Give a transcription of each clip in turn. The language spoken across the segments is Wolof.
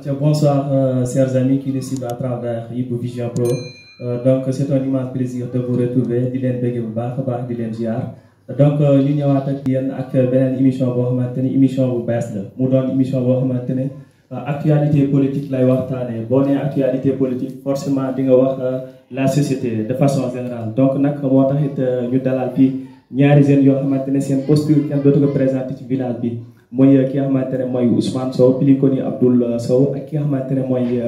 Bonsoir, chers amis qui nous suivent à travers Yibu Vision Pro. Donc, c'est un immense plaisir de vous retrouver. Dylan Begeba, Dylan Ziar. Donc, nous avons une émission émission bu bees la mu doon émission boo xamante ne actualité politique lay waxtaanee boo nee actualité politique forcément di nga wax la société de façon générale donc nag moo taxit ñu dalal fii ñaari jeunes yoo xamante ne seen posture kenn dootu ko présenté ci village bi mooy ki nga xamante ne mooy Ousmane Sow plus connu Abdoul Sow ak ki nga xamante ne mooy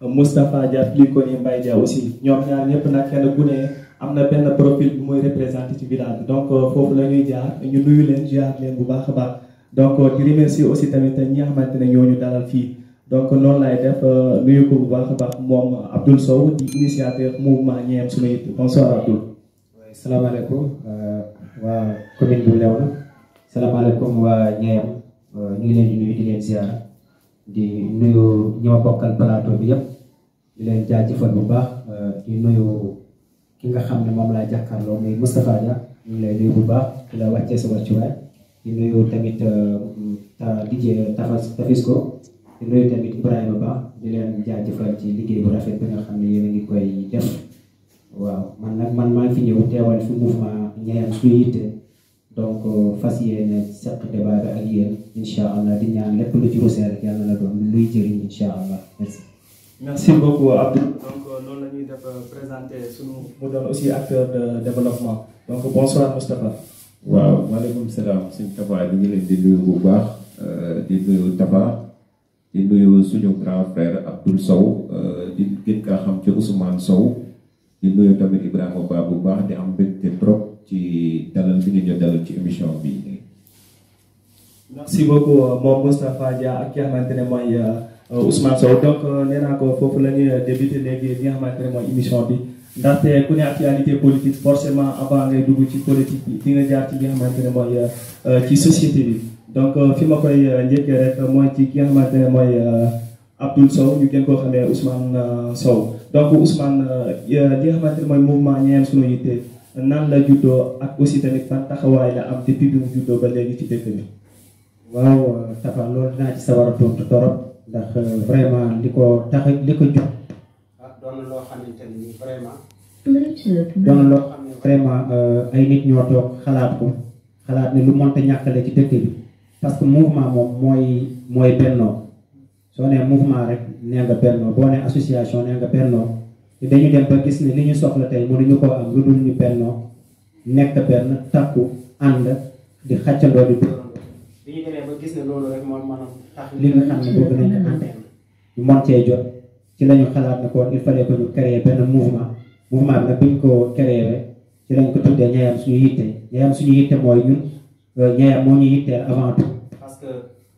Moustapha Dia plus connu Mbaye Dia aussi ñoom ñaar ñëpp nag kenn ku ne am na benn profil bu muy représenté ci village bi donc foofu la ñuy jaar ñu nuyu leen ziar leen bu baax a baax donc di remercier aussi tamit ñi nga xamante ne ñoo ñu dalal fii donc noonu lay def nuyu ko bu baax a baax moom Abdoul Sow di initiateur mouvement Ñeem Sunu Yitte bonsoir Abdoul. oui salaamaaleykum waa commune bu Léona salaamaaleykum waa Ñeem ñu ngi leen di nuyu di leen ziar di nuyu ñi ma bokkal plateau bi yëpp di leen jaajëfal bu baax di nuyu. ki nga xam ne moom laa jàkkaarloo muy Moustapha Dia ñu ngi lay nuyu bu baax di la wàccee sa wàccuwaay di nuyu tamit DJ Tafisco di nuyu tamit Ibrahima Ba di leen jaajëfal ci liggéey bu rafet bi nga xam ne yéen a ngi koy def waaw man maa ngi fi ñëw teewal fi mouvement Ñeem Sunu Yitte donc fas yéene seq débat bi ak yéen incha allah di ñaan lépp lu ci rusee rek yàlla na doon luy jëriñ incha allah merci. Merci beaucoup Abdou. Donc noonu la ñuy def présenter sunu mu doon aussi acteur de développement donc bonsoir Moustapha. waaw maaleykum salaam suñu Tafa ñu ngi leen di nuyu bu baax di nuyu Tafa di nuyu suñu grand frère Abdoul Sow di gën kaa xam ci Ousmane Sow di nuyu tamit Ibrahima Ba bu baax di am mbégte trop ci dalal bi ñu dalal ci émission bi. merci beaucoup moom Moustapha Dia ak ki nga xamante ne mooy. Ousmane Sow donc nee naa ko foofu la ñuy débuté léegi li nga xamante ne mooy émission bi ndaxte ku ne actualité politique forcément avant ngay dugg ci politique bi di nga jaar ci li nga xamante ne mooy ci société bi donc fi ma koy njëkkee rek mooy ci ki nga xamante ne mooy Abdoul Sow ñu gën koo xamee Ousmane Sow donc Ousmane li nga xamante ne mooy mouvement Ñeem Sunu Yitte nan la juddoo ak aussi tamit ban taxawaay la am depuis bi mu juddoo ba léegi ci dëkk bi. waaw Tafa loolu dinaa ci sawar a tontu torop ndax vraiment li ko tax li ko jot doon loo xamante ne nii vraiment doon loo xam ne vraiment ay nit ñoo toog xalaat ne lu mënta ñàkkale ci dëkk bi parce que mouvement moom mooy bennoo soo nee mouvement rek nee nga bennoo boo nee association nee nga bennoo te dañu dem ba gis ne li ñu soxla tey mënuñu koo am lu dul ñu bennoo nekk benn takku ànd di xàccandoo di dóorandoo bi ñu demee ba gis ne loolu rek moom maanaam tax li nga xam ne boobu nañ ko antenne ñu mën cee jot ci la ñu xalaat ne kon il fallait que ñu créer benn mouvement bi nag bi ñu ko créer ci lañ ko tuddee Ñeem Sunu Yitte Ñeem Sunu Yitte mooy ñun Ñeem moo ñu yitteel avant tout parce que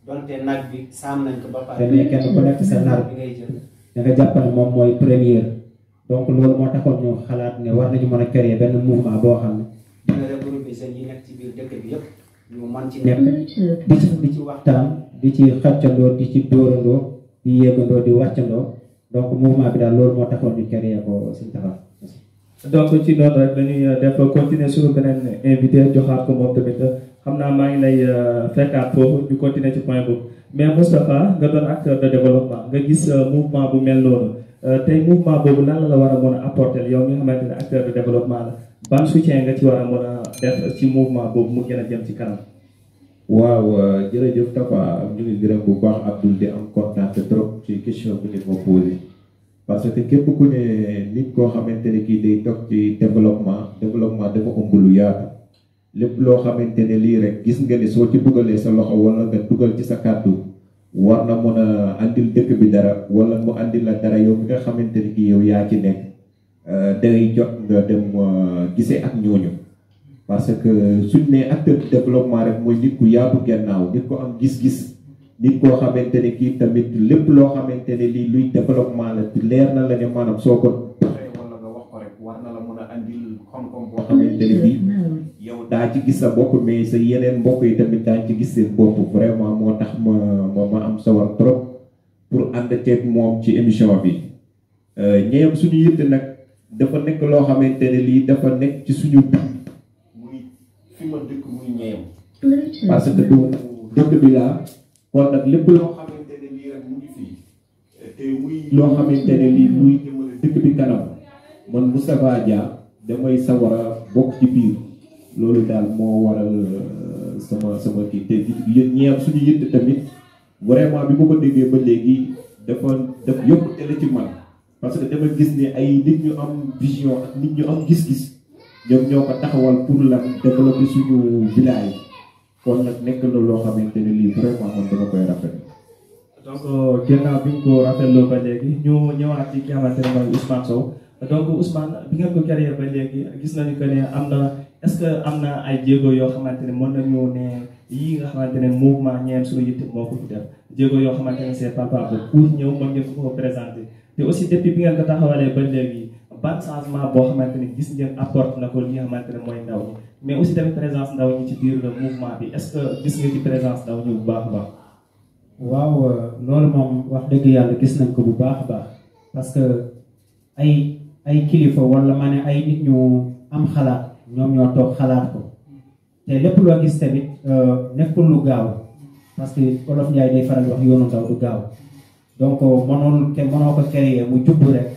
donte nag bi saam nañ ko ba pare mais kenn ku nekk sa nar bi ngay jël da nga jàpp ne moom mooy première donc loolu moo taxoon ñu xalaat ne war nañu mën a créer benn mouvement boo xam ne dina regrouper jeunes yi nekk ci biir dëkk bi yëpp ñu man ci nekk di ci waxtaan di ci xàccandoo di ci dóorandoo di yéegandoo di wàccandoo donc mouvement bi daal loolu moo taxoon ñu créé ko suñu taxaw. donc ci noonu rek dañuy def continuer suñu beneen invité joxaat ko moom tamit xam naa maa ngi lay fekkaat foofu ñu continuer ci point boobu mais Moustapha nga doon acteur de développement nga gis mouvement bu mel noonu tey mouvement boobu lan la war a mën a apporter yow mi nga xamante ne acteur de développement la ban soutien nga ci war a mën a def ci mouvement boobu mu gën a jëm ci kanam. waaw jërëjëf Tafa ñu ngi gërëm bu baax Abdoul di am kontaan trop ci question bi nga ma posé parce que képp ku ne nit koo xamante ne kii day toog ci développement dafa ëmb lu yaatu lépp loo xamante ne lii rek gis nga ne soo ci dugalee sa loxo wala nga dugal ci sa kàddu war na mën a andil dëkk bi dara wala mu andil la dara yow mi nga xamante ne kii yow yaa ci nekk day jot nga dem gisee ak ñooñu. parce que suñ ne acteur de développement rek mooy nit ku yaatu gannaaw nit ko am gis-gis nit koo xamante ne kii tamit lépp loo xamante ne lii luy développement la leer na la ne maanaam soo ko waxee wala nga wax ko rek war na la mën a andil xam-xam boo xamante ne bii yow daa ci gis sa bopp mais sa yeneen mbokk yi tamit daa ci gis seen bopp vraiment moo tax ma am sawar trop pour ànd ceeg moom ci émission bi Ñeem Sunu Yitte nag dafa nekk loo xamante ne lii dafa nekk ci suñu fi ma dëkk muy Ñeem parce que du dëkk bi laa kon nag lépp loo xamante ne lii rek mu ngi fii te muy loo xamante ne lii muy jëmale dëkk bi kanam man Moustapha Dia damay sawar a bokk ci biir loolu daal moo waral sama kii te ñeem suñu yitt tamit vraiment bi ma ko déggee ba léegi daf yokkute la ci man parce que dama gis ne ay nit ñu am vision ak nit ñu am gis-gis ñoom ñoo ko taxawal pour la développer suñu village kon nag nekk na loo xamante ne lii vraiment man dama koy rafetlu. donc ginnaaw bi ñu ko rafetloo ba léegi ñu ñëwaat ci ki xamante ne mooy Ousmane Sow donc Ousmane bi ngeen ko créé ba léegi gis nañu que ne am na est-ce que am na ay jéego yoo xamante ne mën nañu ne yii nga xamante ne mouvement ñeem suñu yitte moo ko fi def jéego yoo xamante ne c'est palpable pour ñëw mën ngeen ko présenter te aussi depuis bi ngeen ko taxawalee ba léegi ban changement boo xamante ne gis ngeen apporte na ko li nga xamante ne mooy ndaw ñi mais aussi tamit présence ndaw ñi ci biir le mouvement bi est-ce que gis nga ci présence ndaw ñi bu baax a baax. waaw loolu moom wax dëgg yàlla gis nañ ko bu baax a baax parce que ay kilifa wala ma ne ay nit ñu am xalaat ñoom ñoo toog xalaat ko te lépp loo gis tamit nekkul lu gaaw parce que Wolof Njaay day faral wax yoonu ndaw du gaaw donc mënoo ko créer mu jubbu rek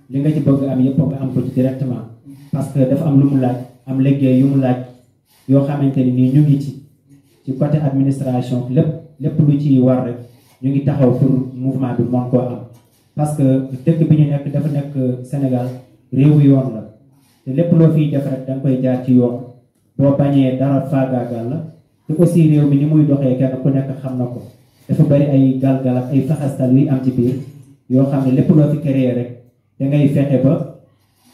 li nga ci bëgg am yëpp nga am ko ci directement parce que dafa am lu mu laaj am liggéey yu mu laaj yoo xamante ni nii ñu ngi ci côté administration lépp lu ci war rek ñu ngi taxaw pour mouvement bi mën koo am parce que dëkk bi ñu nekk dafa nekk Sénégal réewu yoon la te lépp loo fiy def rek da nga koy jaar ci yoon boo bañee dara faagaagal la te aussi réew mi ni muy doxee kenn ku nekk xam na ko dafa bari ay galgal ak ay faxastal yuy am ci biir yoo xam ne lépp loo fi créé rek da ngay fexe ba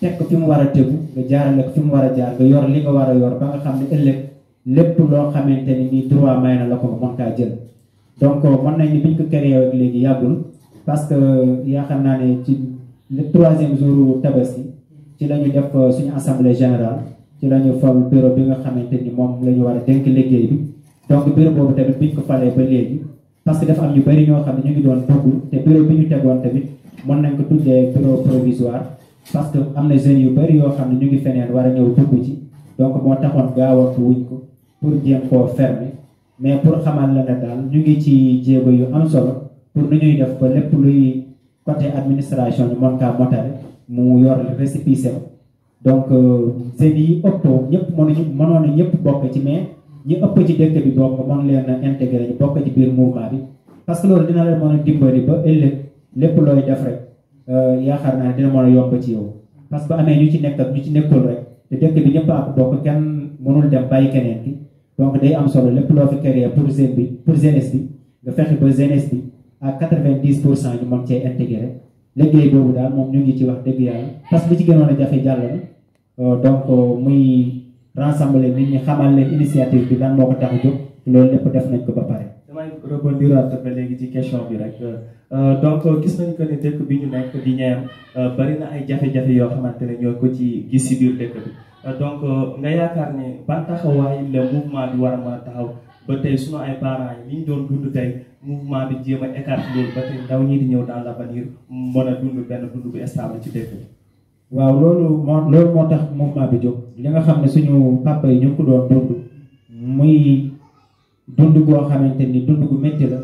teg ko fi mu war a tegu nga jaarale ko fi mu war a jaar nga yor li nga war a yor ba nga xam ne ëllëg lépp loo xamante ni nii droit may na la ko nga mën kaa jël donc mën nañ ni biñ ko créé ak léegi yàggul parce que yaakaar naa ne ci le 3e jour tabaski ci la ñu def suñu assemblée générale ci la ñu fal bureau bi nga xamante ni moom la ñu war a dénk liggéey bi donc bureau boobu tamit biñ ko falee ba léegi parce que dafa am ñu bari ñoo xam ne ñu ngi doon dugg te bureau bi ñu tegoon tamit mën nañ ko tuddee bureau provisoire parce que am na jeunes yu bari yoo xam ne ñu ngi feneen war a ñëw dugg ci donc moo taxoon gaawantu wuñ ko pour jéem koo fermer mais pour xamal la ne daal ñu ngi ci jéego yu am solo pour nu ñuy def ba lépp luy côté administration ñu mën kaa motale mu yor récépissé donc jeunes yi ëppoo ñëpp mënoon na ñëpp bokk ci mais ñi ëpp ci dëkk bi bokk mën leen a intégré ñu bokk ci biir mouvement bi parce que loolu dina leen mën a dimbali ba ëllëg lépp looy def rek yaakaar naa ne dina mën a yomb ci yow parce que amee ñu ci nekk ak ñu ci nekkul rek te dëkk bi ñëpp ak bokk kenn mënul dem bàyyi keneen ki donc day am solo lépp loo fi créé pour jeunesse bi nga fexe ba jeunesse bi à 90% ñu mën cee intégré liggéey boobu daal moom ñu ngi ci wax dëgg yàlla parce que li ci gënoon a jafe jàll na donc muy rassembler nit ñi xamal leen initiative bi lan moo ko tax a jóg loolu lépp def nañ ko ba pare. damay rebondiraat ba léegi ci question bi rek donc gis nañu que ne dëkk bi ñu nekk di Niayam bari na ay jafe-jafe yoo xamante ne ñoo ko ci gis si biir dëkk bi donc nga yaakaar ne ban taxawaay la mouvement bi war a mën a taxaw ba tey sunu ay parents yi li ñu doon dund tey mouvement bi jéem a écarter loolu ba tey ndaw ñi di ñëw dans l'avenir mën a dund benn dund bu stable ci dëkk bi. waaw loolu moo tax mouvement bi jóg li nga xam ne suñu papa yi ñu ngi ko doon dund muy dund goo xamante ni dund gu métti la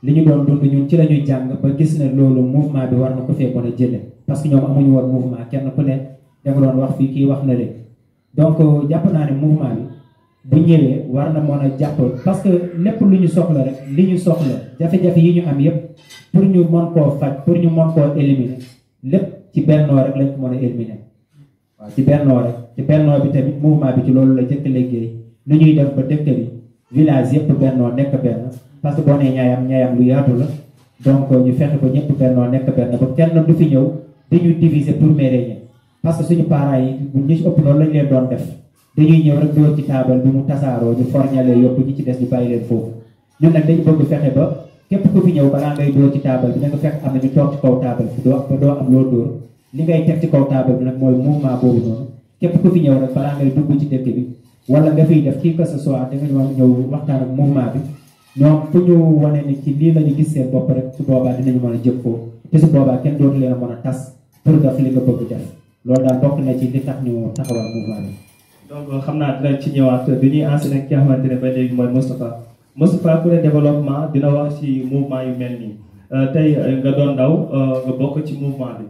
li ñu doon dund ñun ci la ñuy jàng ba gis ne loolu mouvement bi war na ko fee mën a jële parce que ñoom amuñu woon mouvement kenn ku ne da nga doon wax fii kii wax na leen donc jàpp naa ne mouvement bi bu ñëwee war na mën a jàpp parce que lépp lu ñu soxla rek li ñu soxla jafe-jafe yi ñu am yépp pour ñu mën koo faj pour ñu mën koo éliminer lépp ci bennoo rek lañ ko mën a éliminer waaw ci bennoo rek ci bennoo bi tamit mouvement bi ci loolu la jëkk liggéey nu ñuy def ba dëkk bi village yépp bennoo nekk benn parce que boo nee ñaayam lu yaatu la donc ñu fexe ba ñëpp bennoo nekk benn ba kenn du fi ñëw dañuy diviser pour me régner parce que suñu parents yi ñu ci ëpp loolu lañ leen doon def dañuy ñëw rek dóor ci taabal bi mu tasaaroo ñu forñalee yóbbu ñi ci des ñu bàyyi leen foofu ñun nag dañu bëgg fexe ba képp ku fi ñëw balaa ngay dóor ci taabal bi da nga fekk am na ñu toog ci kaw taabal bi doo am loo dóor li ngay teg ci kaw taabal bi nag mooy mouvement boobu noonu képp ku fi ñëw rek balaa ngay dugg ci dëkk bi wala nga fiy def kii que ce soit da nga ñëw waxtaan ak mouvement bi ñoom fu ñu wane ni ci lii la ñu gis seen bopp rek su boobaa dinañu mën a jëf foofu te su boobaa kenn dootu leen a mën a tas pour def li nga bëgg def loolu daal bokk na ci li tax ñu taxawal mouvement bi. donc xam naa dinañ ci ñëwaat bi ñuy enseigné ki nga xamante ne ba léegi mooy Moustapha ku ne développement dina wax ci mouvement yu mel nii tey nga doon ndaw nga bokk ci mouvement bi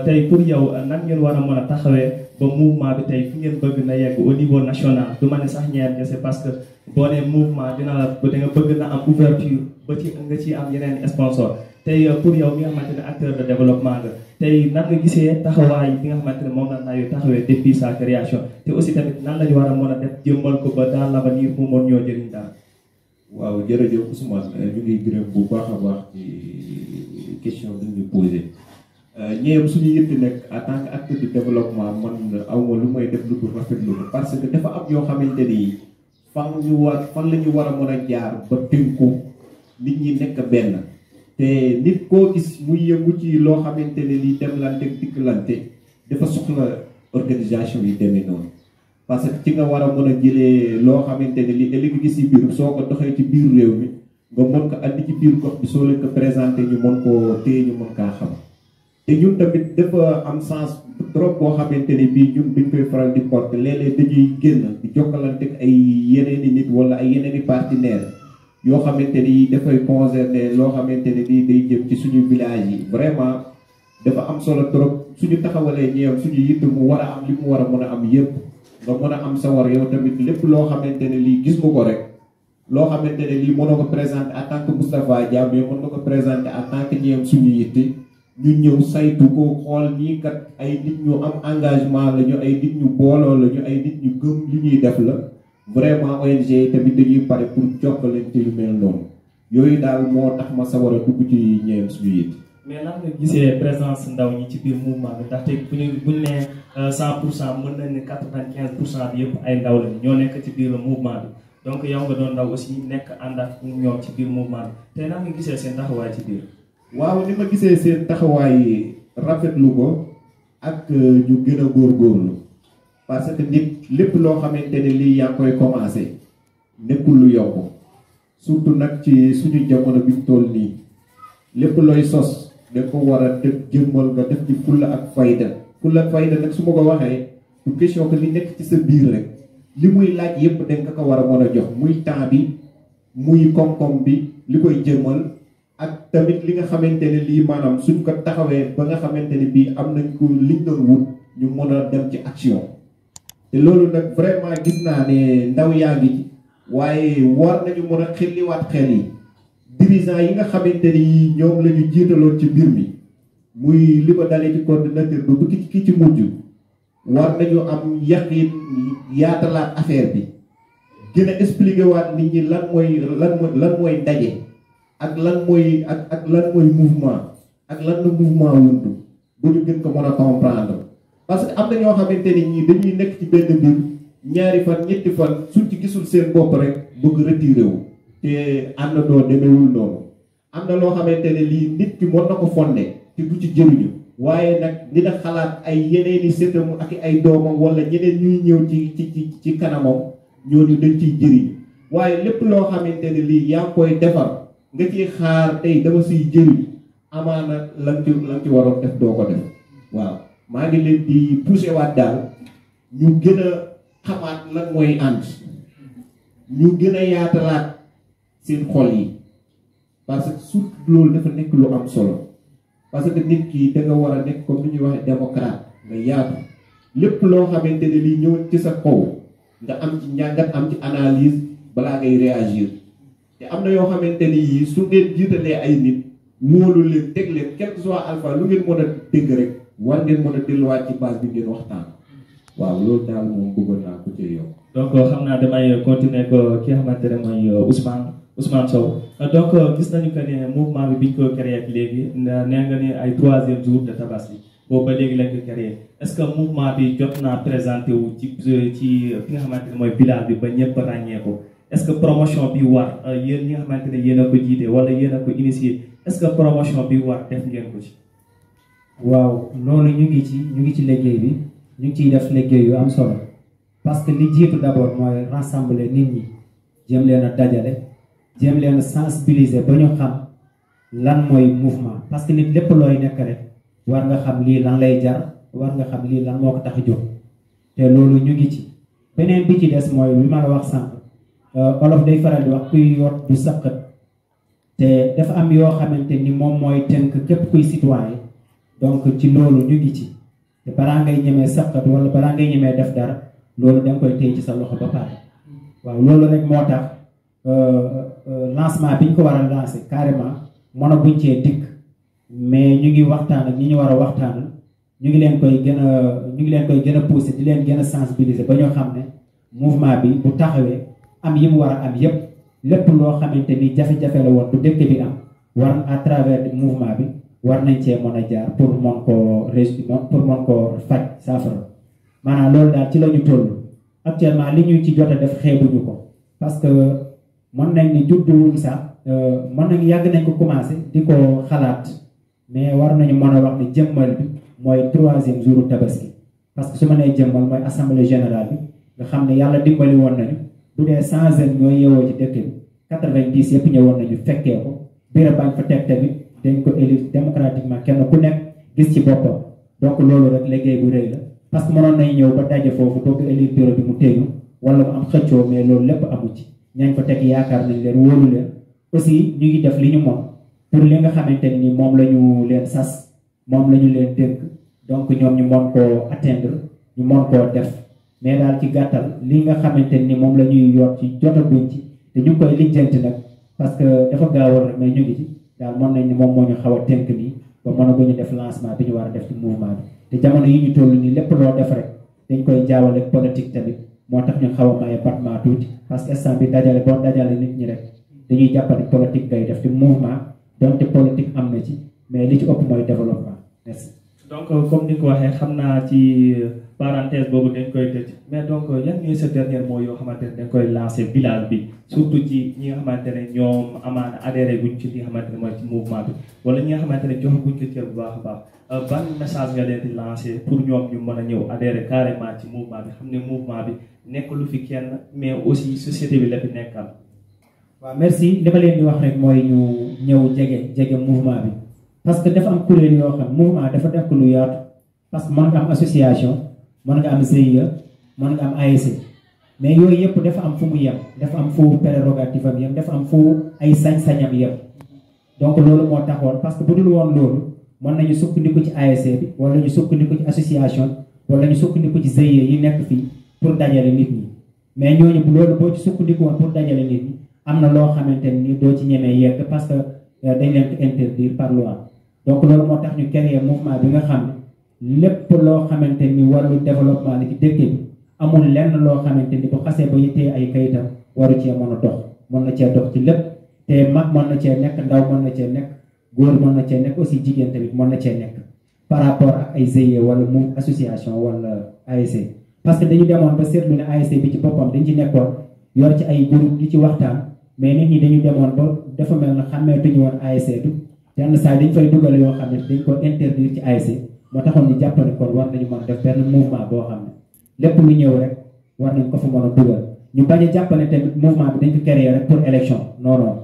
tey pour yow nan ngeen war a mën a taxawee ba mouvement bi tey fi ngeen bëgg na yegg au niveau national du ma ne sax ñeer c'est parce que boo nee mouvement dina la da nga bëgg na am ouverture ba ci nga ci am yeneen sponsor tey pour yow mi nga xamante ne acteur de développement nga tey nan nga gisee taxawaay bi nga xamante ne moom la Nayu taxawee depuis sa création te aussi tamit nan la ñu war a mën a def jëmmal ko ba dans l'avenir mu mën ñoo jëriñ daal. waaw jërëjëf Ousmane ñu ngi gërëm bu baax a baax ci question bi ñu posé ñeem suñu yëpp nekk en tant que acteur de développement man awma lu may def lu dul rafetlu ko parce que dafa am yoo xamante ni fan la ñu war a mën a jaar ba tënku nit ñi nekk benn te nit koo gis muy yëngu ci loo xamante ne lii demlante dikkalante dafa soxla organisation yi demee noonu parce que ci nga war a mën a jëlee loo xamante ne lii ëllëg gis ci biir soo ko doxee ci biir réew mi nga mën ko andi ci biir gox bi soo leen ko présenté ñu mën koo téye ñu mën kaa xam te ñun tamit dafa am sens trop boo xamante ne bii ñun duñ koy faral di porter léeg-léeg dañuy génn di jokkalante ak ay yeneeni nit wala ay yeneeni partenaires yoo xamante ni dafay concerner loo xamante ne bii day jëm ci suñu village yi vraiment dafa am solo trop suñu taxawalee ñeew suñu yitt mu war a am li mu war a mën a am yëpp nga mën a am sawar yow tamit lépp loo xamante ne lii gis nga ko rek loo xamante ne lii mënoo ko présenter en tant que Moustapha Dia mais mën nga ko présenter en tant que ñeew suñu yitte ñu ñëw saytu ko xool ñii kat ay nit ñu am engagement la ñu ay nit ñu booloo la ñu ay nit ñu gëm li ñuy def la vraiment ONG yi tamit dañuy pare pour jokkalante yu mel noonu yooyu daal moo tax ma sawar a dugg ci ñeem suñu yit mais nan nga gisee présence ndaw ñi ci biir mouvement bi ndaxte bu ñu nee 100% mën nañ ne 95% bi yëpp ay ndaw lañ ñoo nekk ci biir mouvement bi donc yow nga doon ndaw aussi nekk ànd ak ñoom ci biir mouvement bi te nan nga gisee seen taxawaay ci biir. waaw ni ma gisee seen taxawaay rafetlu ko ak ñu gën a góorgóorlu parce que nit lépp loo xamante ne lii yaa koy commencé nekkul lu yomb surtout nag ci suñu jamono bi ñu toll nii lépp looy sos da ko war a def jëmmal nga def ci fulla ak fayda nag su ma ko waxee du question que li nekk ci sa biir rek li muy laaj yépp da nga ko war a mën a jox muy temps bi muy koom-koom bi li koy jëmmal ak tamit li nga xamante ne lii maanaam suñ ko taxawee ba nga xamante ne bii am nañ ko liñ doon wut ñu mën a dem ci action te loolu nag vraiment gis naa ne ndaw yaa ngi ci waaye war nañu mën a xelliwaat xel yi dirigeant yi nga xamante ni ñoom la ñu jiitaloon ci mbir mi muy li ko dalee ci coordinateur ba bu ki ci mujj war nañu am yaqin yaatalaat affaire bi gën a expliquer waat nit ñi lan mooy daje ak lan mooy lan mooy mouvement ak lan la mouvement wundu bu ñu gën ko mën a comprendre parce que am na ñoo xamante ni ñii dañuy nekk ci benn mbir ñaari fan ñetti fan suñ ci gisul seen bopp rek bëgg retiré wu te am na doo demewul noonu am na loo xamante ne lii nit ki mën na ko fonde te du ci jëriñu waaye nag dina xalaat ay yeneeni sëtam ak ay doomam wala ñeneen ñuy ñëw ci kanamam ñooñu dañ ciy jëriñ waaye lépp loo xamante ne lii yaa ngi koy defar nga ciy xaar tey dama siy jëriñ amaana lan ci waroon def doo ko def waaw maa ngi leen di poussé waat daal ñu gën a xamaat lan mooy ànd ñu gën a yaatalaat seen xol yi parce que surtout loolu dafa nekk lu am solo parce que nit ki da nga war a nekk comme ni ñuy waxee démocrate nga yaatu lépp loo xamante ne lii ñëw ci sa kaw nga am ci njàngat am ci analyse balaa ngay réagir te am na yoo xamante ni yii su ngeen jiitalee ay nit wóolu leen teg leen quel que soit alpha lu ngeen mën a dégg rek war ngeen mën a delluwaat ci base bi ngeen waxtaan waaw loolu daal moom bëggoon naa ko ci yow. donc xam naa damay continuer ko ki nga xamante ne mooy Ousmane Sow donc gis nañu que ne mouvement bi biñ ko créé ak léegi nee nga ne ay 3e jour de Tabaski boobu ba léegi lañ ko créé est-ce que mouvement bi jot naa présenté wu ci fi nga xamante ne mooy village bi ba ñëpp ràññee ko est-ce que promotion bi war yéen ñi nga xamante ne yéen a ko jiite wala yéen a ko initié est-ce que promotion bi war def ngeen ko ci. waaw loolu ñu ngi ci liggéey bi ñu ngi ciy def liggéey yu am solo parce que li jiitu d'abord mooy rassembler nit ñi jéem leen a dajale jéem leen a sensibiliser ba ñu xam lan mooy mouvement parce que nit lépp looy nekk rek war nga xam lii lan lay jar war nga xam lii lan moo ko tax a jóg te loolu ñu ngi ci beneen bi ci des mooy li ma la wax sànq olof day faral di wax kuy yoot du sëqat te dafa am yoo xamante ni moom mooy tënk képp kuy citoyen donc ci loolu ñu ngi ci te balaa ngay ñemee saqat wala balaa ngay ñemee def dara loolu da nga koy téye ci sa loxo ba pare waaw loolu rek moo tax lancement bi ñu ko war a lancer carrément mën buñ cee dikk mais ñu ngi waxtaan ak ñi ñu war a waxtaanal ñu ngi leen koy gën a pousser di leen gën a sensibiliser ba ñoo xam ne mouvement bi bu taxawee am yi mu war a am yépp lépp loo xamante ni jafe-jafe la woon bu dëkk bi am war à travers mouvement bi war nañ cee mën a jaar pour mën koo pour mën koo faj saafara maanaam loolu daal ci la ñu toll actuellement li ñu ci jot a def xeebuñu ko parce que mën nañ ni judduwul sax mën nañ yàgg nañ ko commencé di ko xalaat mais war nañu mën a wax ne jëmmal bi mooy 3e jour tabaski parce que su ma nee jëmmal mooy assemblée générale bi nga xam ne yàlla dimbali woon nañu bu dee 100 jeunes ñooy yeewoo ci dëkk bi 90 yëpp ñëwoon nañu fekkee ko biir bañ fa teg tamit dañ ko élire démocratiquement kenn ku nekk gis ci boppam donc loolu rek liggéey bu rëy la parce que mënoon nañ ñëw ba daje foofu bëgg élire bureau bi mu téeñu wala mu am xëccoo mais loolu lépp amu ci ñañ fa teg yaakaar nañ leen wóolu leen aussi ñu ngi def li ñu moom pour li nga xamante ni moom la ñu leen sas moom la ñu leen dénk donc ñoom ñu mën koo atteindre ñu mën koo def mais daal ci gàttal li nga xamante ni moom la ñuy yor ci jotaguñ ci te ñu ngi koy lijjanti nag parce que dafa gaawal rek mais ñu ngi ci daal mën nañ ni moom moo ñu xaw a tënk nii ba mën a bu ñu def lancement bi ñu war a def ci mouvement bi te jamono yi ñu toll nii lépp loo def rek dañ koy jaawale politique tamit moo tax ñu xaw a maye battement tuuti parce que instant bi dajale boo dajale nit ñi rek dañuy jàppale politique ngay def ci mouvement donte politique am na ci mais li ci ëpp mooy développement merci. donc comme ni ko waxee xam naa ci parenthèse boobu dañ koy tëj mais donc yan ñooy sa dernier mot yoo xamante ne dañ koy lancer village bi surtout ci ñi nga xamante ne ñoom amaana adhéré guñ ci li nga xamante ne mooy ci mouvement bi wala ñi nga xamante ne joxaguñ ko cër bu baax a baax ban message nga leen di lancer pour ñoom ñu mën a ñëw adhéré carrément ci mouvement bi xam ne mouvement bi nekk lu fi kenn mais aussi société bi la fi nekkal. waaw merci li ma leen di wax rek mooy ñu ñëw jege mouvement bi parce que dafa am kuréel yoo xam mouvement dafa def ko lu yaatu parce que mën nga am association mën nga am GIE mën nga am ASC mais yooyu yëpp dafa am fu mu yem dafa am fu prérogative am yem dafa am fu ay sañ-sañam yem donc loolu moo taxoon parce que bu dul woon loolu mën nañu sukkandiku ci ASC bi wala ñu sukkandiku ci association wala ñu sukkandiku ci GIE yi nekk fii pour dajale nit ñi mais ñooñu loolu boo ci sukkandiku woon pour dajale nit ñi am na loo xamante ni doo ci ñemee yegg parce que dañ leen ko interdire par loi donc loolu moo tax ñu créer mouvement bi nga xam ne lépp loo xamante ni wàllu développement la ci dëkk bi amul lenn loo xamante ni bu xasee ba yittee ay kayitam waru cee mën a dox mën na cee dox ci lépp te mag mën na cee nekk ndaw mën na cee nekk góor mën na cee nekk aussi jigéen tamit mën na cee nekk par rapport ak ay GIE wala mu association wala ASC parce que dañu demoon ba seetlu ne ASC bi ci boppam dañ ci nekkoon yor ci ay groupe di ci waxtaan mais nit ñi dañu demoon ba dafa mel na xàmmeetuñu woon ASC bi yenn saa dañ fay dugal yoo xam ne dañ ko interdire ci ASC moo taxoon ñu jàpp ne kon war nañu mën def benn mouvement boo xam ne lépp lu ñëw rek war nañ ko fa mën a dugal ñu bañ a jàpp ne tamit mouvement bi dañ ko créer rek pour élection non non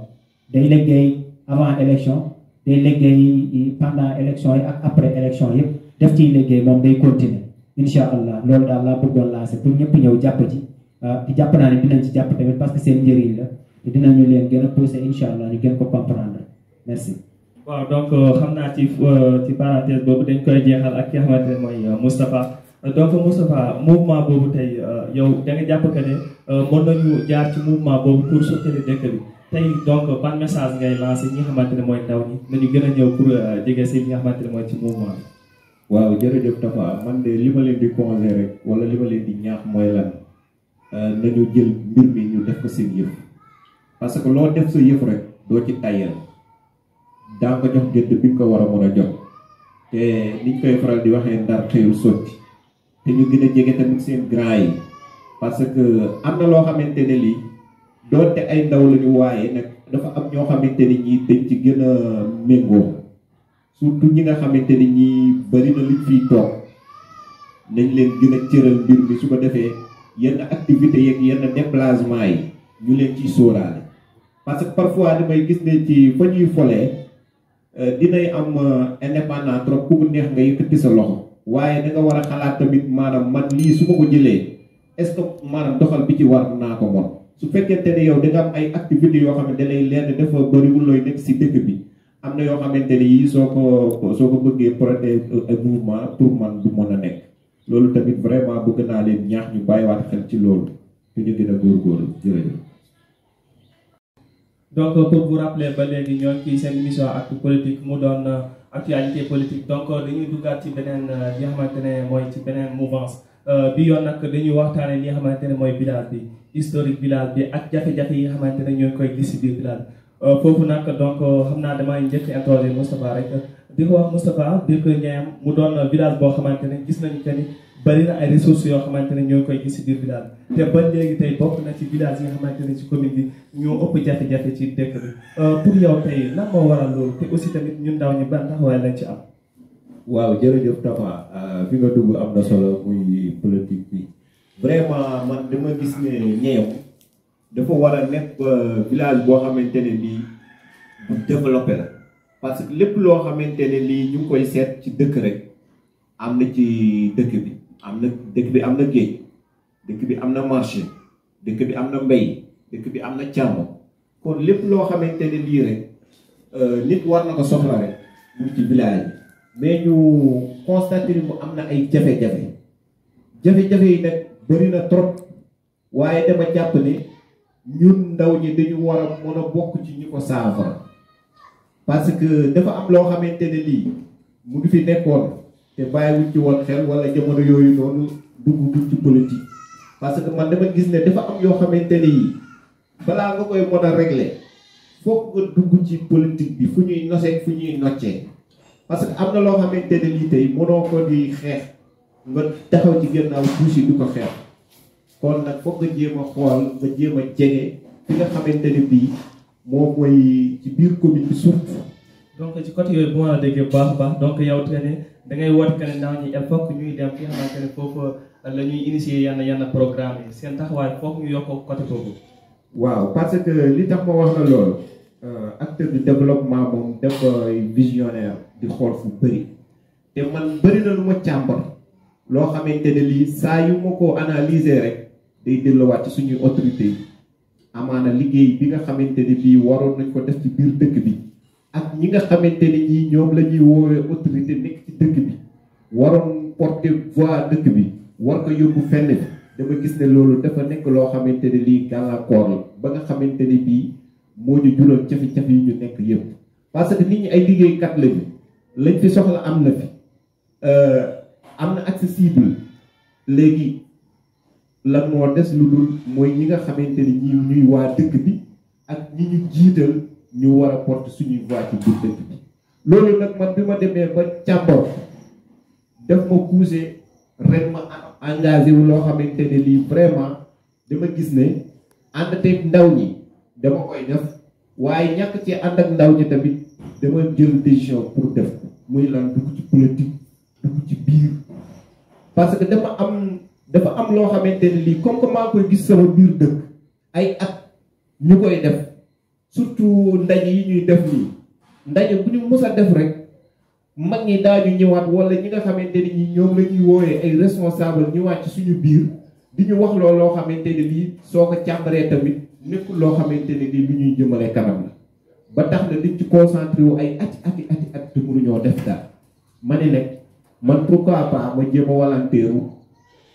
day liggéey avant élection day liggéey pendant élection yi ak après élection yëpp def ciy liggéey moom day continuer incha allah loolu daal laa bëggoon lancer pour ñëpp ñëw jàpp ci di jàpp naa ne dinañ ci jàpp tamit parce que seen njëriñ la te dinañu leen gën a pousser incha allah ñu gën ko comprendre merci. waaw donc xam naa ci parenthèse boobu dañ koy jeexal ak ki nga xamante ne mooy Moustapha donc Moustapha mouvement boobu tey yow da nga jàpp que ne mën nañu jaar ci mouvement boobu pour suqali dëkk bi tey donc ban message ngay lancé ñi nga xamante ne mooy ndaw ñi nañu gën a ñëw pour jege si li nga xamante ne mooy ci mouvement bi. waaw jërëjëf Tafa man de li ma leen di conseiller rek wala li ma leen di ñaax mooy lan nañu jël mbir mi ñu def ko seen yëf parce que loo def sa yëf rek doo ci tayal daa nga jox gëdd bi nga ko war a mën a jox te niñ koy faral di waxee ndar xëyul sotti te ñu gën a jege tamit seen grand yi parce que am na loo xamante ne lii doonte ay ndaw lañu waaye nag dafa am ñoo xamante ni ñii dañ ci gën a méngoo surtout ñi nga xamante ni ñii bari na luñ fiy toog nañ leen gën a cëral mbir mi su ko defee yenn activités yeeg yenn déplacement yi ñu leen ciy sóoraale parce que parfois damay gis ne ci fa ñuy folee dinay am indépendant trop ku neex nga yëkkati sa loxo waaye da nga war a xalaat tamit maanaam man lii su ma ko jëlee est-ce que maanaam doxal bi ci war naa ko moom su fekkente ne yow da nga am ay activités yoo xam ne da lay leer ne dafa bëriwul looy nekk si dëkk bi am na yoo xamante ne yii soo ko bëggee protéger ak mouvement pour man du mën a nekk loolu tamit vraiment bëgg naa leen ñaax ñu bàyyiwaat xel ci loolu te ñu gën a góorgóorlu jërëjëf. donc pour vous rappeler ba léegi ñoo ngi seen émission actu politique mu doon actualité politique donc dañuy duggaat ci beneen li nga xamante ne mooy ci beneen mouvance bi yoon nag dañuy waxtaane li nga xamante ne mooy village bi historique village bi ak jafe-jafe yi nga xamante ne ñoo koy gis ci biir village foofu nag donc xam naa damay njëkk interroger Moustapha rek di ko wax Moustapha biir Kër Niayam mu doon village boo xamante ne gis nañu que ni bari na ay ressources yoo xamante ne ñoo koy gis ci biir village te ba léegi tey bokk na ci village yi nga xamante ne ci commune bi ñoo ëpp jafe-jafe ci dëkk bi pour yow tey lan moo waral loolu te aussi tamit ñun ndaw ñi ban taxawaay lañ ci am. waaw jërëjëf Tafa fi nga dugg am na solo muy politique bi vraiment man dama gis ne Niayam dafa war a nekk village boo xamante ne nii bu développé la parce que lépp loo xamante ne lii ñu ngi koy seet ci dëkk rek am na ci dëkk bi dëkk bi am na géej dëkk bi am na marché dëkk bi am na mbay dëkk bi am na càmm kon lépp loo xamante ne lii rek nit war na ko soxla rek mu ci village bi mais ñu constaté ni mu am na ay jafe-jafe yi nag bëri na trop waaye dama jàpp ni ñun ndaw ñi dañu war a mën a bokk ci ñi ko saafara parce que dafa am loo xamante ne lii mu ngi fi nekkoon te bàyyiwuñ ci woon xel wala jamono yooyu noonu dugg ci politique parce que man dama gis ne dafa am yoo xamante ne yi balaa nga koy mën a régler foog nga dugg ci politique bi fu ñuy nosee fu ñuy noccee parce que am na loo xamante ne lii tey mënoo ko di xeex nga taxaw ci gannaaw tuuti du ko xeex kon nag foog nga jéem a xool nga jéem a jege fi nga xamante ne bii moom mooy ci biir commune bi surtout. donc ci côté yooyu bu ma la déggee bu baax a baax donc yow te ne da ngay woote que ne ndaw ñi il faut que ñuy dem fi nga xamante ne foofu la ñuy initier yenn programme yi seen taxawaay foog ñu yokk côté boobu. waaw parce que li tax ma wax na loolu acteur de développement moom def visionnaire di xool fu bëri te man bëri na lu ma càmbar loo xamante ne lii saa yu ma ko analyser rek day delluwaat ci suñuy autorité yi amaana liggéey bi nga xamante ne bii waroon nañ ko def ci biir dëkk bi ak ñi nga xamante ne ñii ñoom la ñuy woowee autorité nekk ci dëkk bi waroon porter voix dëkk bi war ko yóbbu fenn bi dama gis ne loolu dafa nekk loo xamante ne lii gàllankoor la ba nga xamante ne bii moo ñu jural jafe-jafe yi ñu nekk yëpp parce que nit ñi ay liggéeykat lañu lañ fi soxla am na fi am na accessible léegi lan moo des lu dul mooy ñi nga xamante ni ñuy waa dëkk bi ak ñi ñu jiital ñu war a porter suñuy voix ci biir dëkk bi loolu nag man bi ma demee ba càmbar daf ma poussé ren ma engagé wu loo xamante ne lii vraiment dama gis ne ànd teg ndaw ñi dama koy def waaye ñàkk ci ànd ak ndaw ñi tamit dama jël décision pour def muy lan dugg ci politique dugg ci biir parce que dafa am loo xamante ne lii comme que maa koy gis sama biir dëkk ay at ñu koy def surtout ndaje yi ñuy def nii ndaje bu ñu mës a def rek mag ñi daañu ñëwaat wala ñi nga xamante ne ñi ñoom la ñuy woowee ay responsable ñëwaat ci suñu biir di ñu wax loo xamante ne lii soo ko càmbaree tamit nekkul loo xamante ne lii lu ñuy jëmale kanam la ba tax na dañ ci concentré wu ay at te mënuñoo def dara ma ne nag man pourquoi pas ma jéem a walanteeru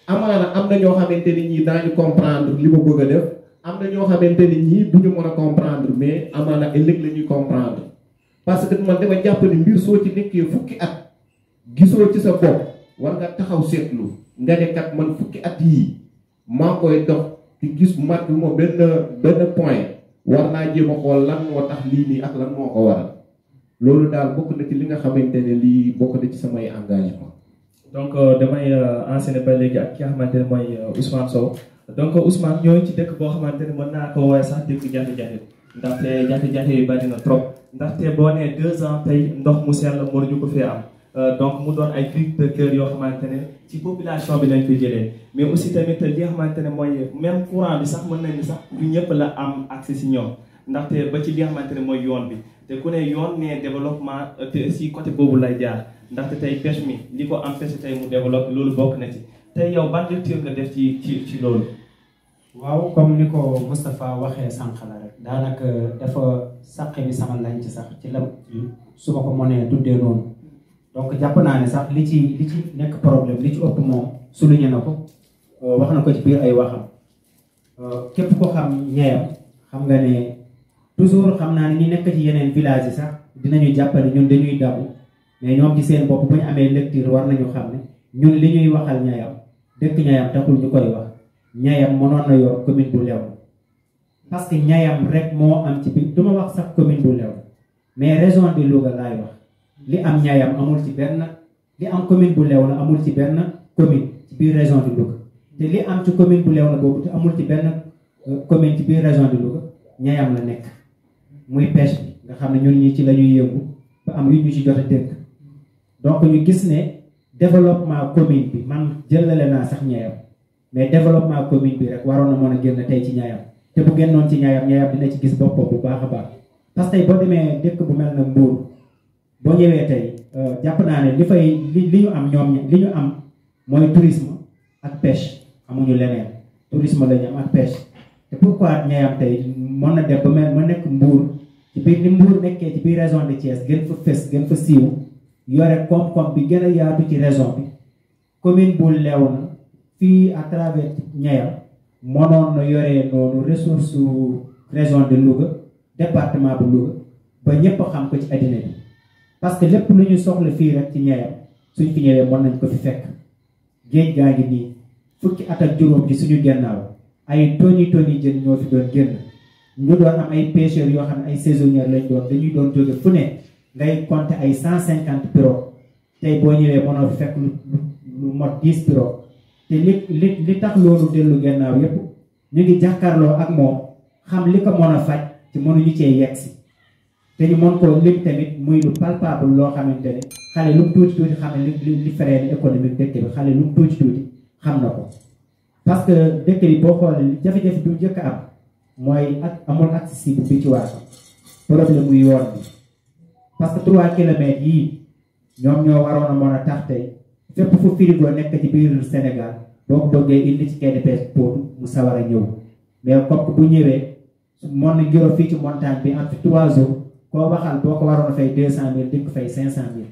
amaana am na ñoo xamante ne ñii daañu comprendre li ma bëgg a def am na ñoo xamante ne ñii duñu mën a comprendre mais amaana ëllëg la ñuy comprendre parce que man dama jàpp ne mbir soo ci nekkee fukki at gisoo ci sa bopp war nga taxaw seetlu nga ne kat man fukki at yii maa koy dox ci gis mat ma benn point war naa jéem a xool lan moo tax lii nii ak lan moo ko waral loolu daal bokk na ci li nga xamante ne lii bokk na ci samay engagement. donc damay enseigner ba léegi ak ki nga xamante ne mooy Ousmane Sow donc Ousmane ñooy ci dëkk boo xamante ne mën naa ko woowee sax dëkk jafe-jafe ndaxte jafe-jafe yi bari na trop ndaxte boo nee 2 ans tey ndox mu sell mënuñu ko fee am donc mu doon ay cris de cœur yoo xamante ne ci population bi lañ koy jëlee mais aussi tamit li nga xamante ne mooy même courant bi sax mën nañ ni sax du ñëpp la am accès si ñoom ndaxte ba ci li nga xamante ne mooy yoon bi te ku ne yoon ne développement te si côté boobu lay jaar ndaxte tey pêche mi li ko empêché tey mu développé loolu bokk na ci tey yow ban lecture nga def ci loolu. waaw comme ni ko Moustapha waxee sànq la rek daanaka dafa saqe bi sama lañ ci sax ci la su ma ko mënee tuddee noonu donc jàpp naa ne sax li ci nekk problème li ci ëpp moom souligné na ko wax na ko ci biir ay waxam képp ko xam ñeeyam xam nga ne toujours xam naa ne ñi nekk ci yeneen village yi sax dinañu jàppale ñun dañuy dabu mais ñoom ci seen bopp bu ñu amee lecture war nañu xam ne ñun li ñuy waxal ñeeyam dëkk ñeeyam taxul ñu koy wax ñayam mënoon na yor commune bu lew parce que ñayam rek moo am ci biir duma wax sax commune bu lew mais région de Louga laay wax li am ñayam amul ci benn li am commune bu lew la amul ci benn commune ci biir région de Louga te li am ci commune bu lew la boobu te amul ci benn commune ci biir région de Louga ñayam la nekk muy pêche bi nga xam ne ñun ñi ci la ñuy yëngu ba am yu ñu ci jot a dëkk donc ñu gis ne développement commune bi man jëlale naa sax ñayam mais développement commune bi rek waroon na mën a génn tey ci ñaayam te bu génnoon ci ñaayam dina ci gis boppam bu baax a baax parce que tey boo demee dëkk bu mel na Mbour boo ñëwee tey jàpp naa ne li ñu am ñoom li ñu am mooy tourisme ak pêche amuñu leneen tourisme la ñu am ak pêche te pourquoi ñaayam tey mën na def ba ma nekk Mbour ci biir ni Mbour nekkee ci biir région de Thiès gën fa fës gën fa siiw yore koom-koom bi gën a yaatu ci région bi commune bu Léona fii à travers ñayam mënoon na yore noonu ressource région de Louga département bu Louga ba ñëpp xam ko ci àddina bi parce que lépp lu ñu soxla fii rek ci ñayam suñ fi ñëwee mën nañ ko fi fekk géej gaa ngi nii fukki at ak juróom ci suñu gennaaw ay toni jën ñoo fi doon génn ñu doon am ay pêcheurs yoo xam ne ay saisonniers lañ doon dañuy doon jóge fu ne ngay compter ay 150 pirogues tey boo ñëwee mënoo fi fekk lu mot 10 pirogues te li tax loolu dellu gannaaw yépp ñu ngi jàkkaarloo ak moom xam li ko mën a faj ci mënuñu cee yegg si te ñu mën koo lim tamit muy lu palpable loo xamante ne xale lu mu tuuti xam ne li freiné économique dëkk bi xale lu mu tuuti xam na ko parce que dëkk bi boo xoolee jafe-jafe bi mu njëkk am mooy ak amul accessible bi ci waa problème muy yoon bi parce que 3 kilomètres yii ñoom ñoo waroon a mën a tax tey fépp fu frigo nekk ci biir Sénégal boo ko bëggee indi ci quai de pêche Potou mu sawar a ñëw mais comme bu ñëwee mën na ngiro fii ci montagne bi am fi 3 jours koo waxal boo ko waroon a fay 200 000 di ko fay 500 000